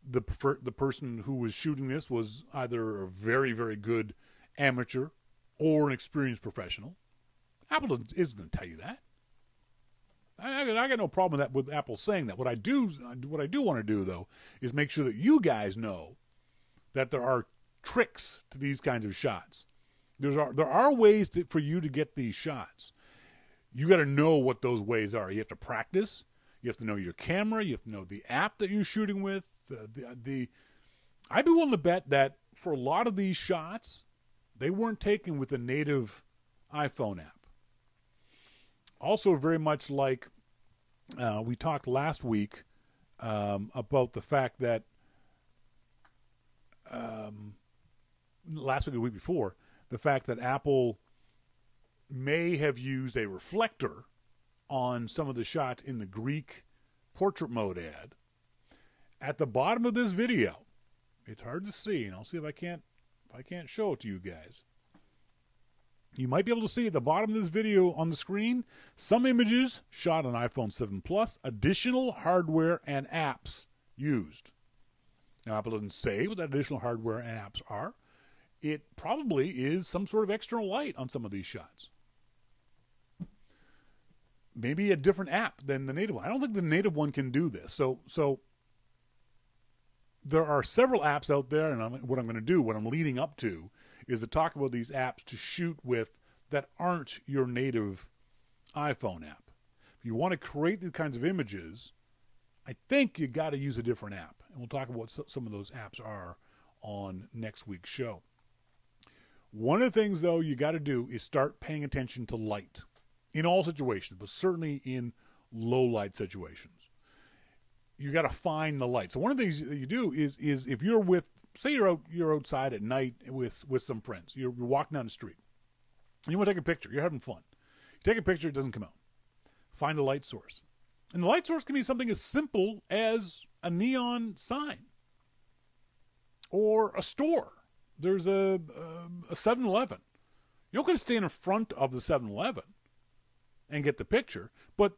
the person who was shooting this was either a very, very good amateur or an experienced professional. Apple isn't going to tell you that. I got no problem with Apple saying that. What I do want to do, though, is make sure that you guys know that there are tricks to these kinds of shots. There are ways for you to get these shots. You got to know what those ways are. You have to practice. You have to know your camera. You have to know the app that you're shooting with. I'd be willing to bet that for a lot of these shots, they weren't taken with a native iPhone app. Also, very much like we talked last week about the fact that last week or the week before, the fact that Apple may have used a reflector on some of the shots in the Greek portrait mode ad. At the bottom of this video, it's hard to see, and I'll see if I can't show it to you guys. You might be able to see at the bottom of this video on the screen some images shot on iPhone 7 Plus, additional hardware and apps used. Now, Apple doesn't say what that additional hardware and apps are. It probably is some sort of external light on some of these shots. Maybe a different app than the native one. I don't think the native one can do this. So there are several apps out there, and what I'm going to do, what I'm leading up to, is to talk about these apps to shoot with that aren't your native iPhone app. If you want to create these kinds of images, I think you got to use a different app. And we'll talk about what some of those apps are on next week's show. One of the things, though, you got to do is start paying attention to light in all situations, but certainly in low light situations. You got to find the light. So one of the things that you do is if you're with, say you're outside at night with some friends, you're walking down the street, and you want to take a picture. You're having fun. You take a picture, it doesn't come out. Find a light source. And the light source can be something as simple as a neon sign or a store. There's a 7-Eleven. You're not going to stand in front of the 7-Eleven and get the picture, but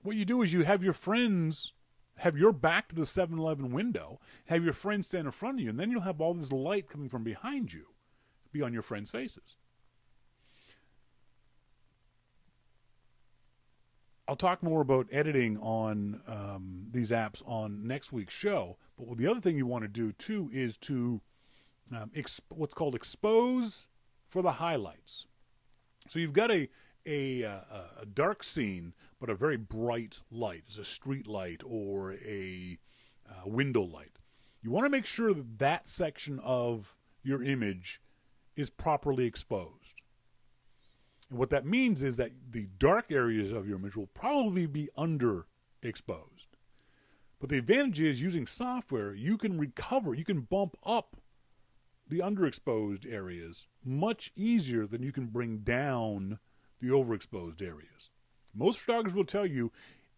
what you do is you have your friends have your back to the 7-Eleven window, have your friends stand in front of you, and then you'll have all this light coming from behind you be on your friends' faces. I'll talk more about editing on these apps on next week's show, but the other thing you want to do, too, is to what's called expose for the highlights. So you've got a dark scene, but a very bright light. It's a street light or a window light. You want to make sure that that section of your image is properly exposed. And what that means is that the dark areas of your image will probably be underexposed. But the advantage is using software, you can recover, you can bump up the underexposed areas much easier than you can bring down the overexposed areas. Most photographers will tell you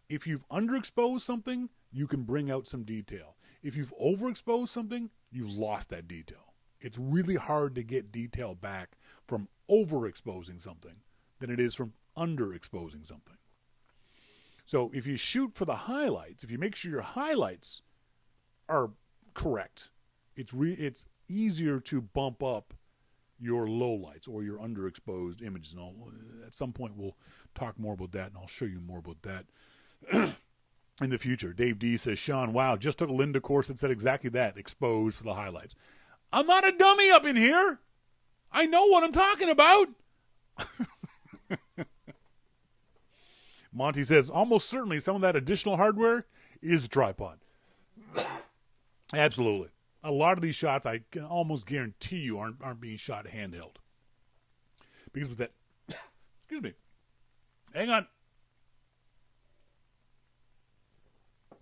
if you've underexposed something, you can bring out some detail. If you've overexposed something, you've lost that detail. It's really hard to get detail back from overexposing something than it is from underexposing something. So if you shoot for the highlights, if you make sure your highlights are correct, it's easier to bump up your lowlights or your underexposed images. And at some point we'll talk more about that, and I'll show you more about that in the future. Dave D says, Shawn, wow, just took a Linda course that said exactly that, exposed for the highlights. I'm not a dummy up in here. I know what I'm talking about. Monty says, almost certainly some of that additional hardware is a tripod. Absolutely. A lot of these shots, I can almost guarantee you, aren't being shot handheld. Because with that, excuse me, hang on.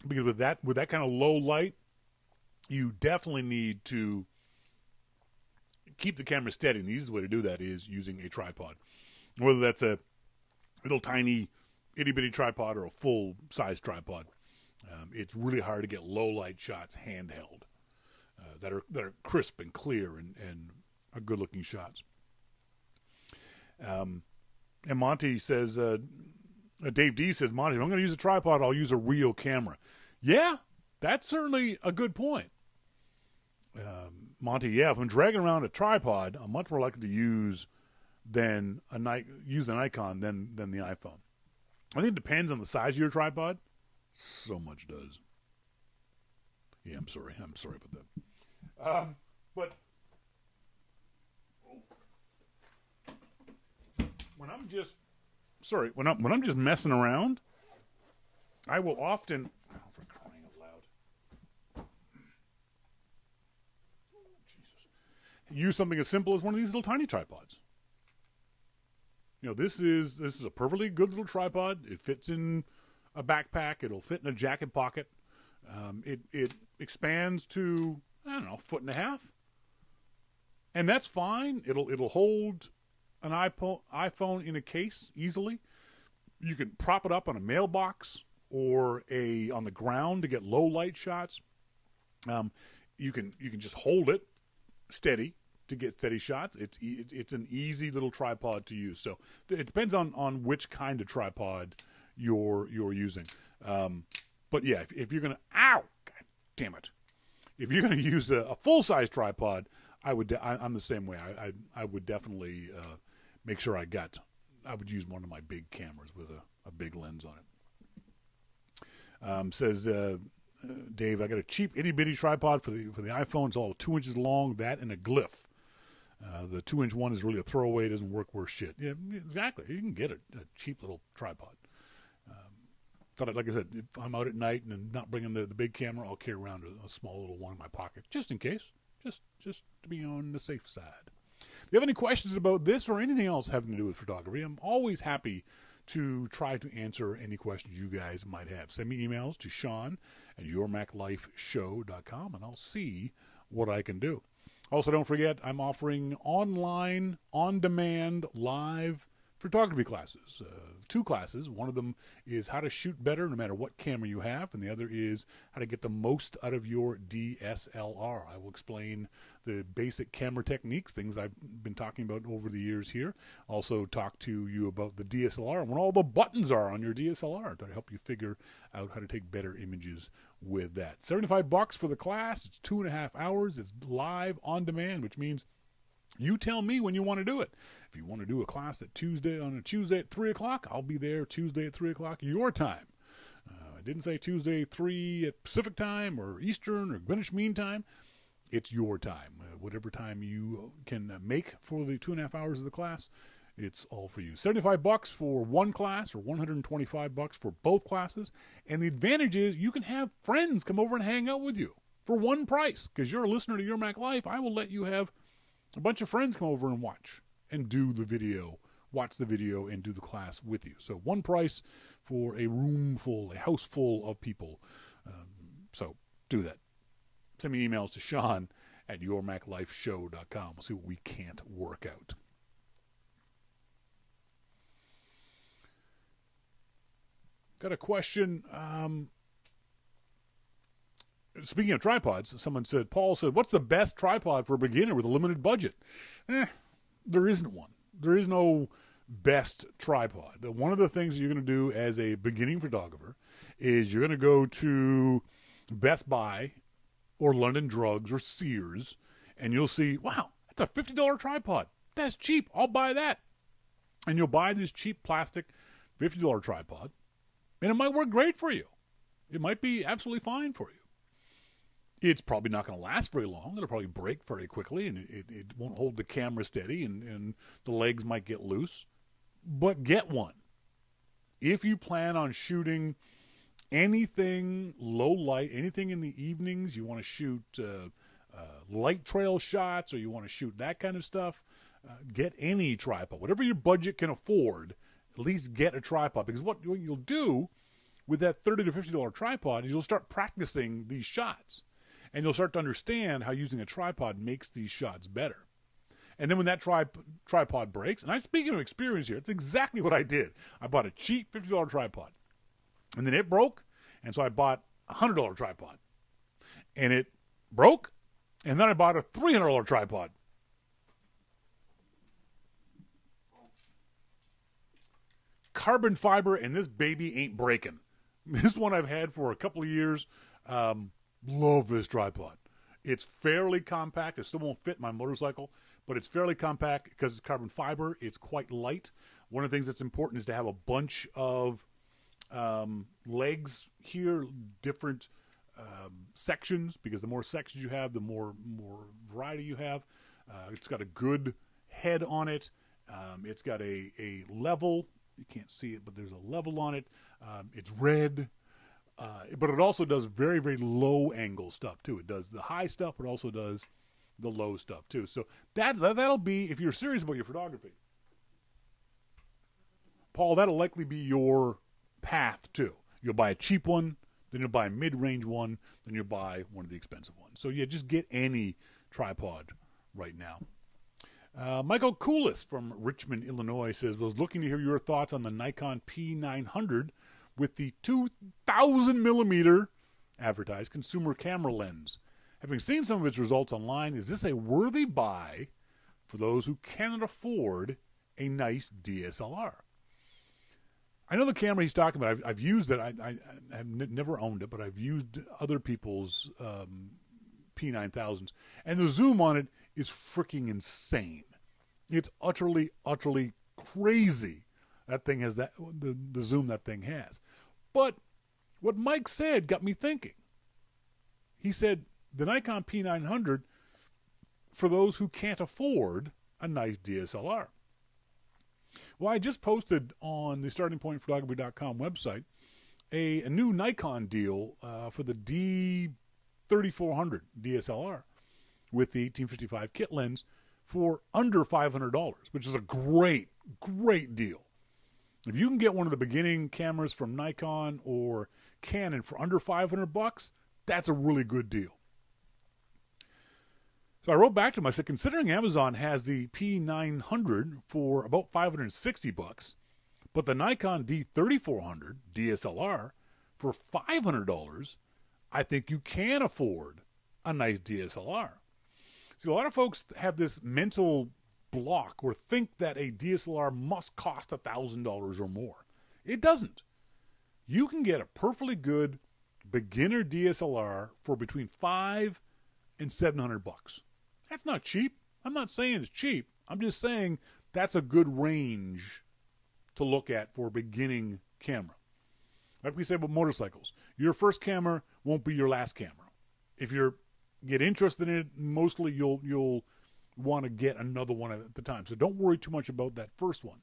Because with that kind of low light, you definitely need to keep the camera steady. And the easiest way to do that is using a tripod. Whether that's a little tiny itty-bitty tripod or a full-size tripod. It's really hard to get low-light shots handheld that are crisp and clear and are good-looking shots. And Monty says, Dave D says, Monty, if I'm going to use a tripod, I'll use a real camera. Yeah, that's certainly a good point. Monty, yeah, if I'm dragging around a tripod, I'm much more likely to use the Nikon than the iPhone. I think it depends on the size of your tripod. So much does. Yeah, I'm sorry about that. But when I'm just messing around, I will often, for crying out loud, use something as simple as one of these little tiny tripods. You know, this is a perfectly good little tripod. It fits in a backpack. It'll fit in a jacket pocket. It expands to, I don't know, 1.5 feet. And that's fine. It'll hold an iPhone in a case easily. You can prop it up on a mailbox or on the ground to get low light shots. You can just hold it steady to get steady shots. It's an easy little tripod to use. So it depends on which kind of tripod you're using. But yeah, if you're gonna, God damn it, if you're gonna use a full size tripod, I'm the same way. I would definitely make sure I would use one of my big cameras with a big lens on it. Says Dave, I got a cheap itty bitty tripod for the iPhone. It's all 2 inches long, that and a glyph. The 2-inch one is really a throwaway. It doesn't work worth shit. Yeah, exactly. You can get a cheap little tripod. Like I said, if I'm out at night and I'm not bringing the big camera, I'll carry around a small little one in my pocket, just in case, just to be on the safe side. If you have any questions about this or anything else having to do with photography, I'm always happy to try to answer any questions you guys might have. Send me emails to Shawn@yourmaclifeshow.com, and I'll see what I can do. Also, don't forget, I'm offering online, on-demand, live photography classes. 2 classes. One of them is how to shoot better no matter what camera you have, and the other is how to get the most out of your DSLR. I will explain the basic camera techniques, things I've been talking about over the years here. Also talk to you about the DSLR and what all the buttons are on your DSLR to help you figure out how to take better images with that. $75 for the class. It's 2.5 hours. It's live on demand, which means you tell me when you want to do it. If you want to do a class on a Tuesday at 3 o'clock, I'll be there Tuesday at 3 o'clock, your time. I didn't say Tuesday 3 at Pacific time or Eastern or Greenwich Mean Time. It's your time. Whatever time you can make for the 2.5 hours of the class, it's all for you. $75 for one class or $125 for both classes. And the advantage is you can have friends come over and hang out with you for one price. Because you're a listener to Your Mac Life, I will let you have a bunch of friends come over and watch and do the video, watch the video and do the class with you. So one price for a house full of people. So do that. Send me emails to Shawn@yourmaclifeshow.com. We'll see what we can't work out. Got a question. Speaking of tripods, Paul said, what's the best tripod for a beginner with a limited budget? There isn't one. There is no best tripod. One of the things you're going to do as a beginning photographer is you're going to go to Best Buy or London Drugs or Sears, and you'll see, wow, that's a $50 tripod. That's cheap. I'll buy that. And you'll buy this cheap plastic $50 tripod, and it might work great for you. It might be absolutely fine for you. It's probably not going to last very long. It'll probably break very quickly, and it won't hold the camera steady, and the legs might get loose. But get one. If you plan on shooting anything low light, anything in the evenings, you want to shoot light trail shots, or you want to shoot that kind of stuff, get any tripod. Whatever your budget can afford, at least get a tripod. Because what you'll do with that $30 to $50 tripod is you'll start practicing these shots. And you'll start to understand how using a tripod makes these shots better. And then when that tripod breaks, and I'm speaking of experience here, it's exactly what I did. I bought a cheap $50 tripod. And then it broke, and so I bought a $100 tripod. And it broke, and then I bought a $300 tripod. Carbon fiber, and this baby ain't breaking. This one I've had for a couple of years. Love this tripod. It's fairly compact. It still won't fit my motorcycle, but it's fairly compact because it's carbon fiber. It's quite light. One of the things that's important is to have a bunch of legs here, different sections, because the more sections you have, the more variety you have. It's got a good head on it. It's got a level. You can't see it, but there's a level on it. It's red. But it also does very, very low angle stuff too. It does the high stuff, but also does the low stuff too. So that'll be, if you're serious about your photography, Paul, that'll likely be your path too. You'll buy a cheap one, then you'll buy a mid-range one, then you'll buy one of the expensive ones. So yeah, just get any tripod right now. Michael Coolis from Richmond, Illinois says, was looking to hear your thoughts on the Nikon P900 with the 2,000 millimeter advertised consumer camera lens. Having seen some of its results online, is this a worthy buy for those who cannot afford a nice DSLR? I know the camera he's talking about. I've used it. I've never owned it, but I've used other people's P9000s, and the zoom on it is freaking insane. It's utterly, utterly crazy. That thing has the zoom that thing has. But what Mike said got me thinking. He said the Nikon P900 for those who can't afford a nice DSLR. Well, I just posted on the StartingPointPhotography.com website a new Nikon deal for the D3400 DSLR with the 1855 kit lens for under $500, which is a great, great deal. If you can get one of the beginning cameras from Nikon or Canon for under $500, that's a really good deal. So I wrote back to him. I said, considering Amazon has the P900 for about $560, but the Nikon D3400 DSLR for $500, I think you can afford a nice DSLR. See, a lot of folks have this mental block or think that a DSLR must cost $1,000 or more. It doesn't. You can get a perfectly good beginner DSLR for between $500 and $700. That's not cheap. I'm not saying it's cheap. I'm just saying that's a good range to look at for a beginning camera. Like we said about motorcycles, your first camera won't be your last camera. If you get interested in it, mostly you'll want to get another one at the time. So don't worry too much about that first one.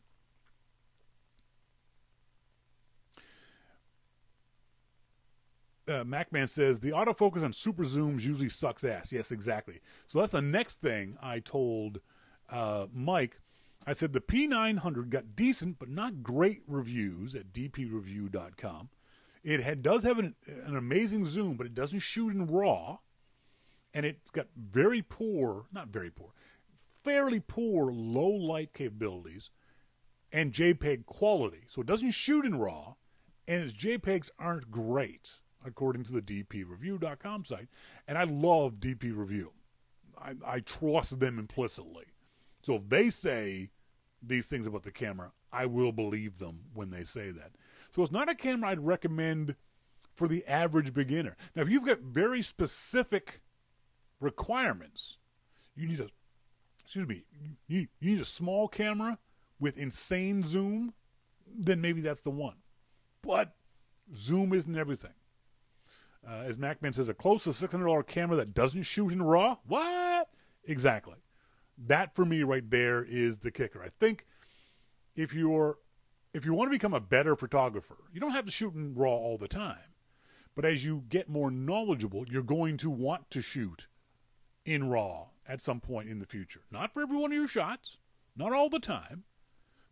MacMan says, the autofocus on super zooms usually sucks ass. Yes, exactly. So that's the next thing I told Mike. I said the P900 got decent but not great reviews at dpreview.com. It does have an amazing zoom, but it doesn't shoot in RAW. And it's got fairly poor low light capabilities and JPEG quality. So it doesn't shoot in RAW, and its JPEGs aren't great, according to the dpreview.com site. And I love DP Review. I trust them implicitly. So if they say these things about the camera, I will believe them when they say that. So it's not a camera I'd recommend for the average beginner. Now, if you've got very specific requirements, you need you need a small camera with insane zoom, then maybe that's the one. But zoom isn't everything. As MacMan says, a close to $600 camera that doesn't shoot in RAW? What? Exactly. That for me right there is the kicker. I think if you want to become a better photographer, you don't have to shoot in RAW all the time. But as you get more knowledgeable, you're going to want to shoot in RAW at some point in the future. Not for every one of your shots, not all the time,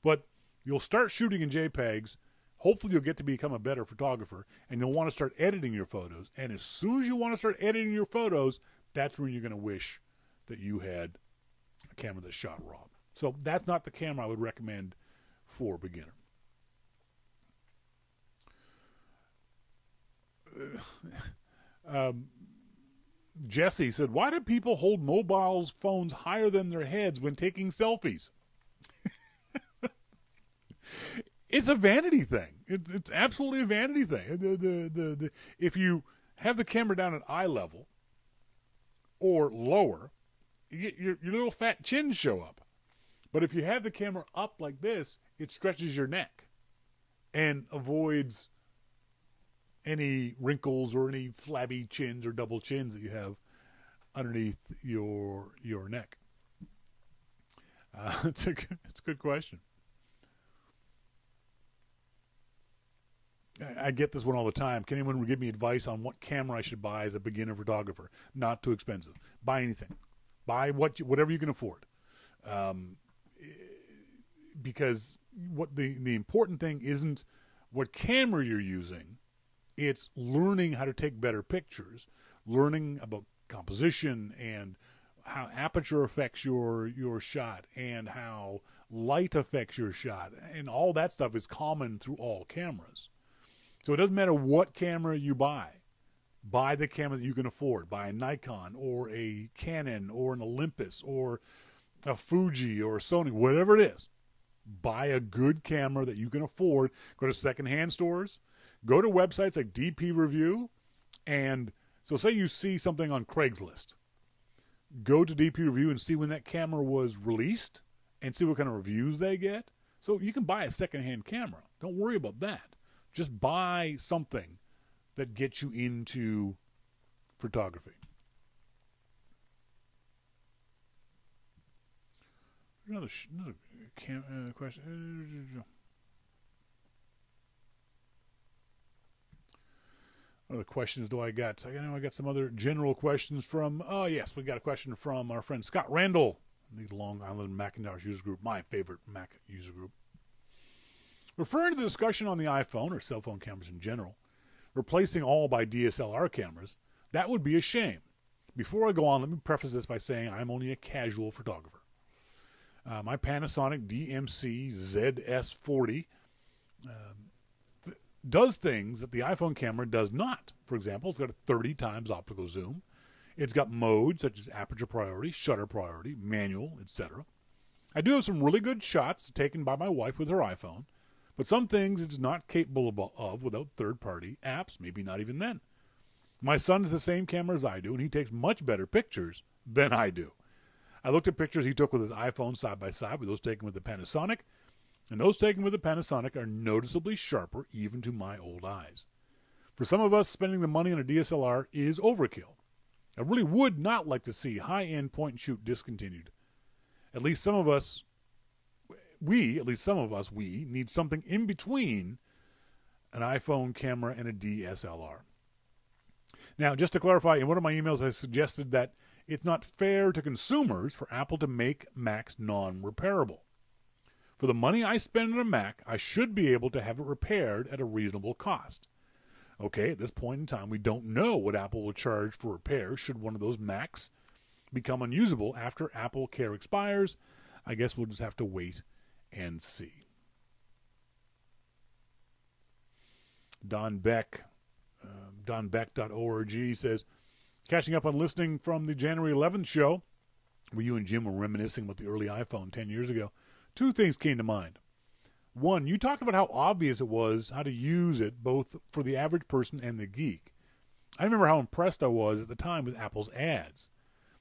but you'll start shooting in JPEGs. Hopefully you'll get to become a better photographer, and you'll want to start editing your photos. And as soon as you want to start editing your photos, that's when you're going to wish that you had a camera that shot RAW. So that's not the camera I would recommend for a beginner. Jesse said, why do people hold mobile phones higher than their heads when taking selfies? It's a vanity thing. It's absolutely a vanity thing. If you have the camera down at eye level or lower, you get your little fat chins show up. But if you have the camera up like this, it stretches your neck and avoids any wrinkles or any flabby chins or double chins that you have underneath your neck. It's a good question. I get this one all the time. Can anyone give me advice on what camera I should buy as a beginner photographer? Not too expensive. Buy anything. Buy whatever you can afford. Because what the important thing isn't what camera you're using. It's learning how to take better pictures, learning about composition and how aperture affects your shot and how light affects your shot. And all that stuff is common through all cameras. So it doesn't matter what camera you buy. Buy the camera that you can afford. Buy a Nikon or a Canon or an Olympus or a Fuji or a Sony, whatever it is. Buy a good camera that you can afford. Go to secondhand stores. Go to websites like DP Review. And so say you see something on Craigslist. Go to DP Review and see when that camera was released and see what kind of reviews they get. So you can buy a secondhand camera. Don't worry about that. Just buy something that gets you into photography. Another question. What other questions do I got? I know I got some other general questions from. Oh yes, we got a question from our friend Scott Randall, the Long Island Macintosh user group, my favorite Mac user group. Referring to the discussion on the iPhone or cell phone cameras in general, replacing all by DSLR cameras, that would be a shame. Before I go on, let me preface this by saying I'm only a casual photographer. My Panasonic DMC ZS40 does things that the iPhone camera does not. For example, it's got a 30 times optical zoom. It's got modes such as aperture priority, shutter priority, manual, etc. I do have some really good shots taken by my wife with her iPhone, but some things it's not capable of without third-party apps, maybe not even then. My son has the same camera as I do, and he takes much better pictures than I do. I looked at pictures he took with his iPhone side by side with those taken with the Panasonic, and those taken with the Panasonic are noticeably sharper even to my old eyes. For some of us, spending the money on a DSLR is overkill. I really would not like to see high-end point-and-shoot discontinued. At least some of us need something in between an iPhone camera and a DSLR. Now, just to clarify, in one of my emails I suggested that it's not fair to consumers for Apple to make Macs non-repairable. For the money I spend on a Mac, I should be able to have it repaired at a reasonable cost. Okay, at this point in time, we don't know what Apple will charge for repairs should one of those Macs become unusable after Apple Care expires. I guess we'll just have to wait and see. Don Beck, donbeck.org says, catching up on listening from the January 11th show, where you and Jim were reminiscing about the early iPhone 10 years ago. Two things came to mind. One, you talked about how obvious it was how to use it both for the average person and the geek. I remember how impressed I was at the time with Apple's ads.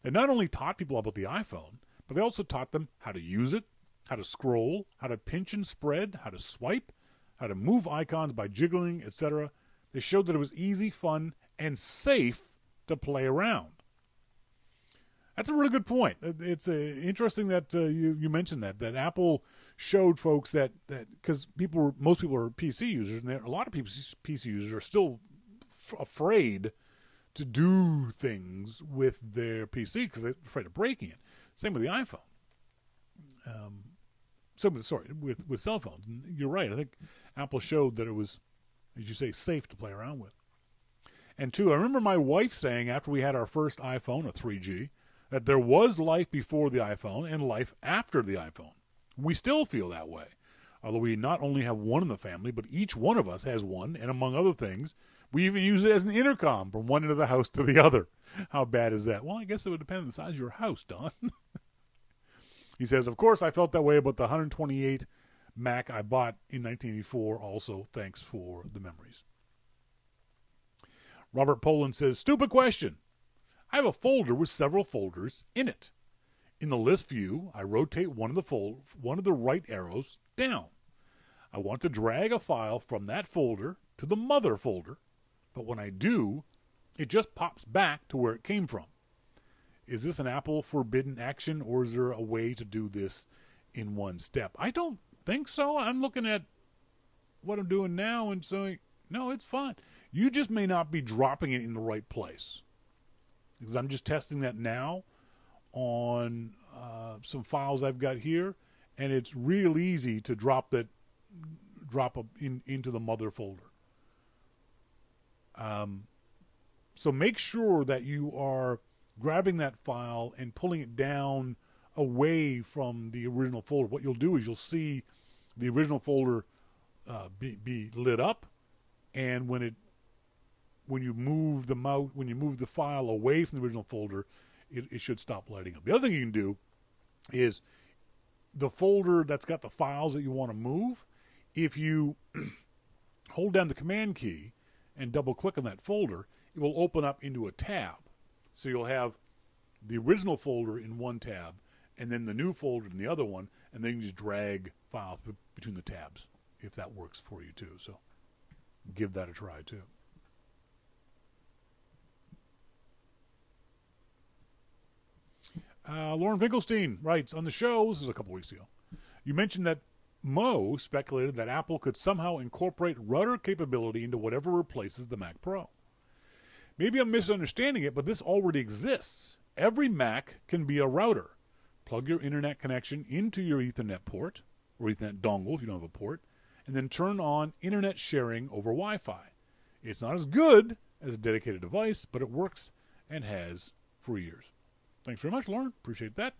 They not only taught people about the iPhone, but they also taught them how to use it, how to scroll, how to pinch and spread, how to swipe, how to move icons by jiggling, etc. They showed that it was easy, fun, and safe to play around. That's a really good point. It's interesting that you mentioned that Apple showed folks that because most people are PC users, and a lot of PC users are still afraid to do things with their PC because they're afraid of breaking it. Same with the iPhone. With cell phones. And you're right. I think Apple showed that it was, as you say, safe to play around with. And two, I remember my wife saying after we had our first iPhone, a 3G, that there was life before the iPhone and life after the iPhone. We still feel that way. Although we not only have one in the family, but each one of us has one, and among other things, we even use it as an intercom from one end of the house to the other. How bad is that? Well, I guess it would depend on the size of your house, Don. He says, of course, I felt that way about the 128 Mac I bought in 1984 also. Thanks for the memories. Robert Poland says, stupid question. I have a folder with several folders in it. In the list view, I rotate one of the right arrows down. I want to drag a file from that folder to the mother folder, but when I do, it just pops back to where it came from. Is this an Apple forbidden action, or is there a way to do this in one step? I don't think so. I'm looking at what I'm doing now and saying, no, it's fine. You just may not be dropping it in the right place. Because I'm just testing that now on some files I've got here, and it's real easy to drop into the mother folder. So make sure that you are grabbing that file and pulling it down away from the original folder. What you'll do is you'll see the original folder be lit up, and when you move the file away from the original folder, it should stop lighting up. The other thing you can do is the folder that's got the files that you want to move, if you hold down the command key and double click on that folder, it will open up into a tab. So you'll have the original folder in one tab and then the new folder in the other one, and then you just drag files between the tabs if that works for you too. So give that a try too. Lauren Finkelstein writes, on the show, this is a couple weeks ago, you mentioned that Mo speculated that Apple could somehow incorporate router capability into whatever replaces the Mac Pro. Maybe I'm misunderstanding it, but this already exists. Every Mac can be a router. Plug your internet connection into your Ethernet port, or Ethernet dongle if you don't have a port, and then turn on internet sharing over Wi-Fi. It's not as good as a dedicated device, but it works and has for years. Thanks very much, Lauren. Appreciate that.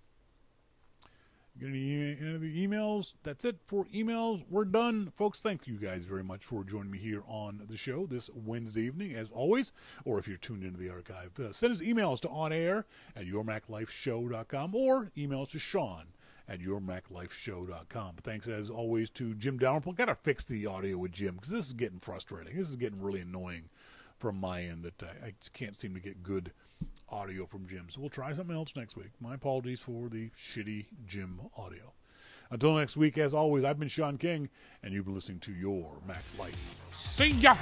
Get any other emails? That's it for emails. We're done. Folks, thank you guys very much for joining me here on the show this Wednesday evening, as always, or if you're tuned into the archive. Send us emails to onair@yourmaclifeshow.com or emails to Shawn@yourmaclifeshow.com. Thanks, as always, to Jim Dalrymple. Got to fix the audio with Jim because this is getting frustrating. This is getting really annoying from my end that I just can't seem to get good audio from Jim. So we'll try something else next week. My apologies for the shitty Jim audio. Until next week, as always, I've been Shawn King, and you've been listening to Your Mac Life. See ya!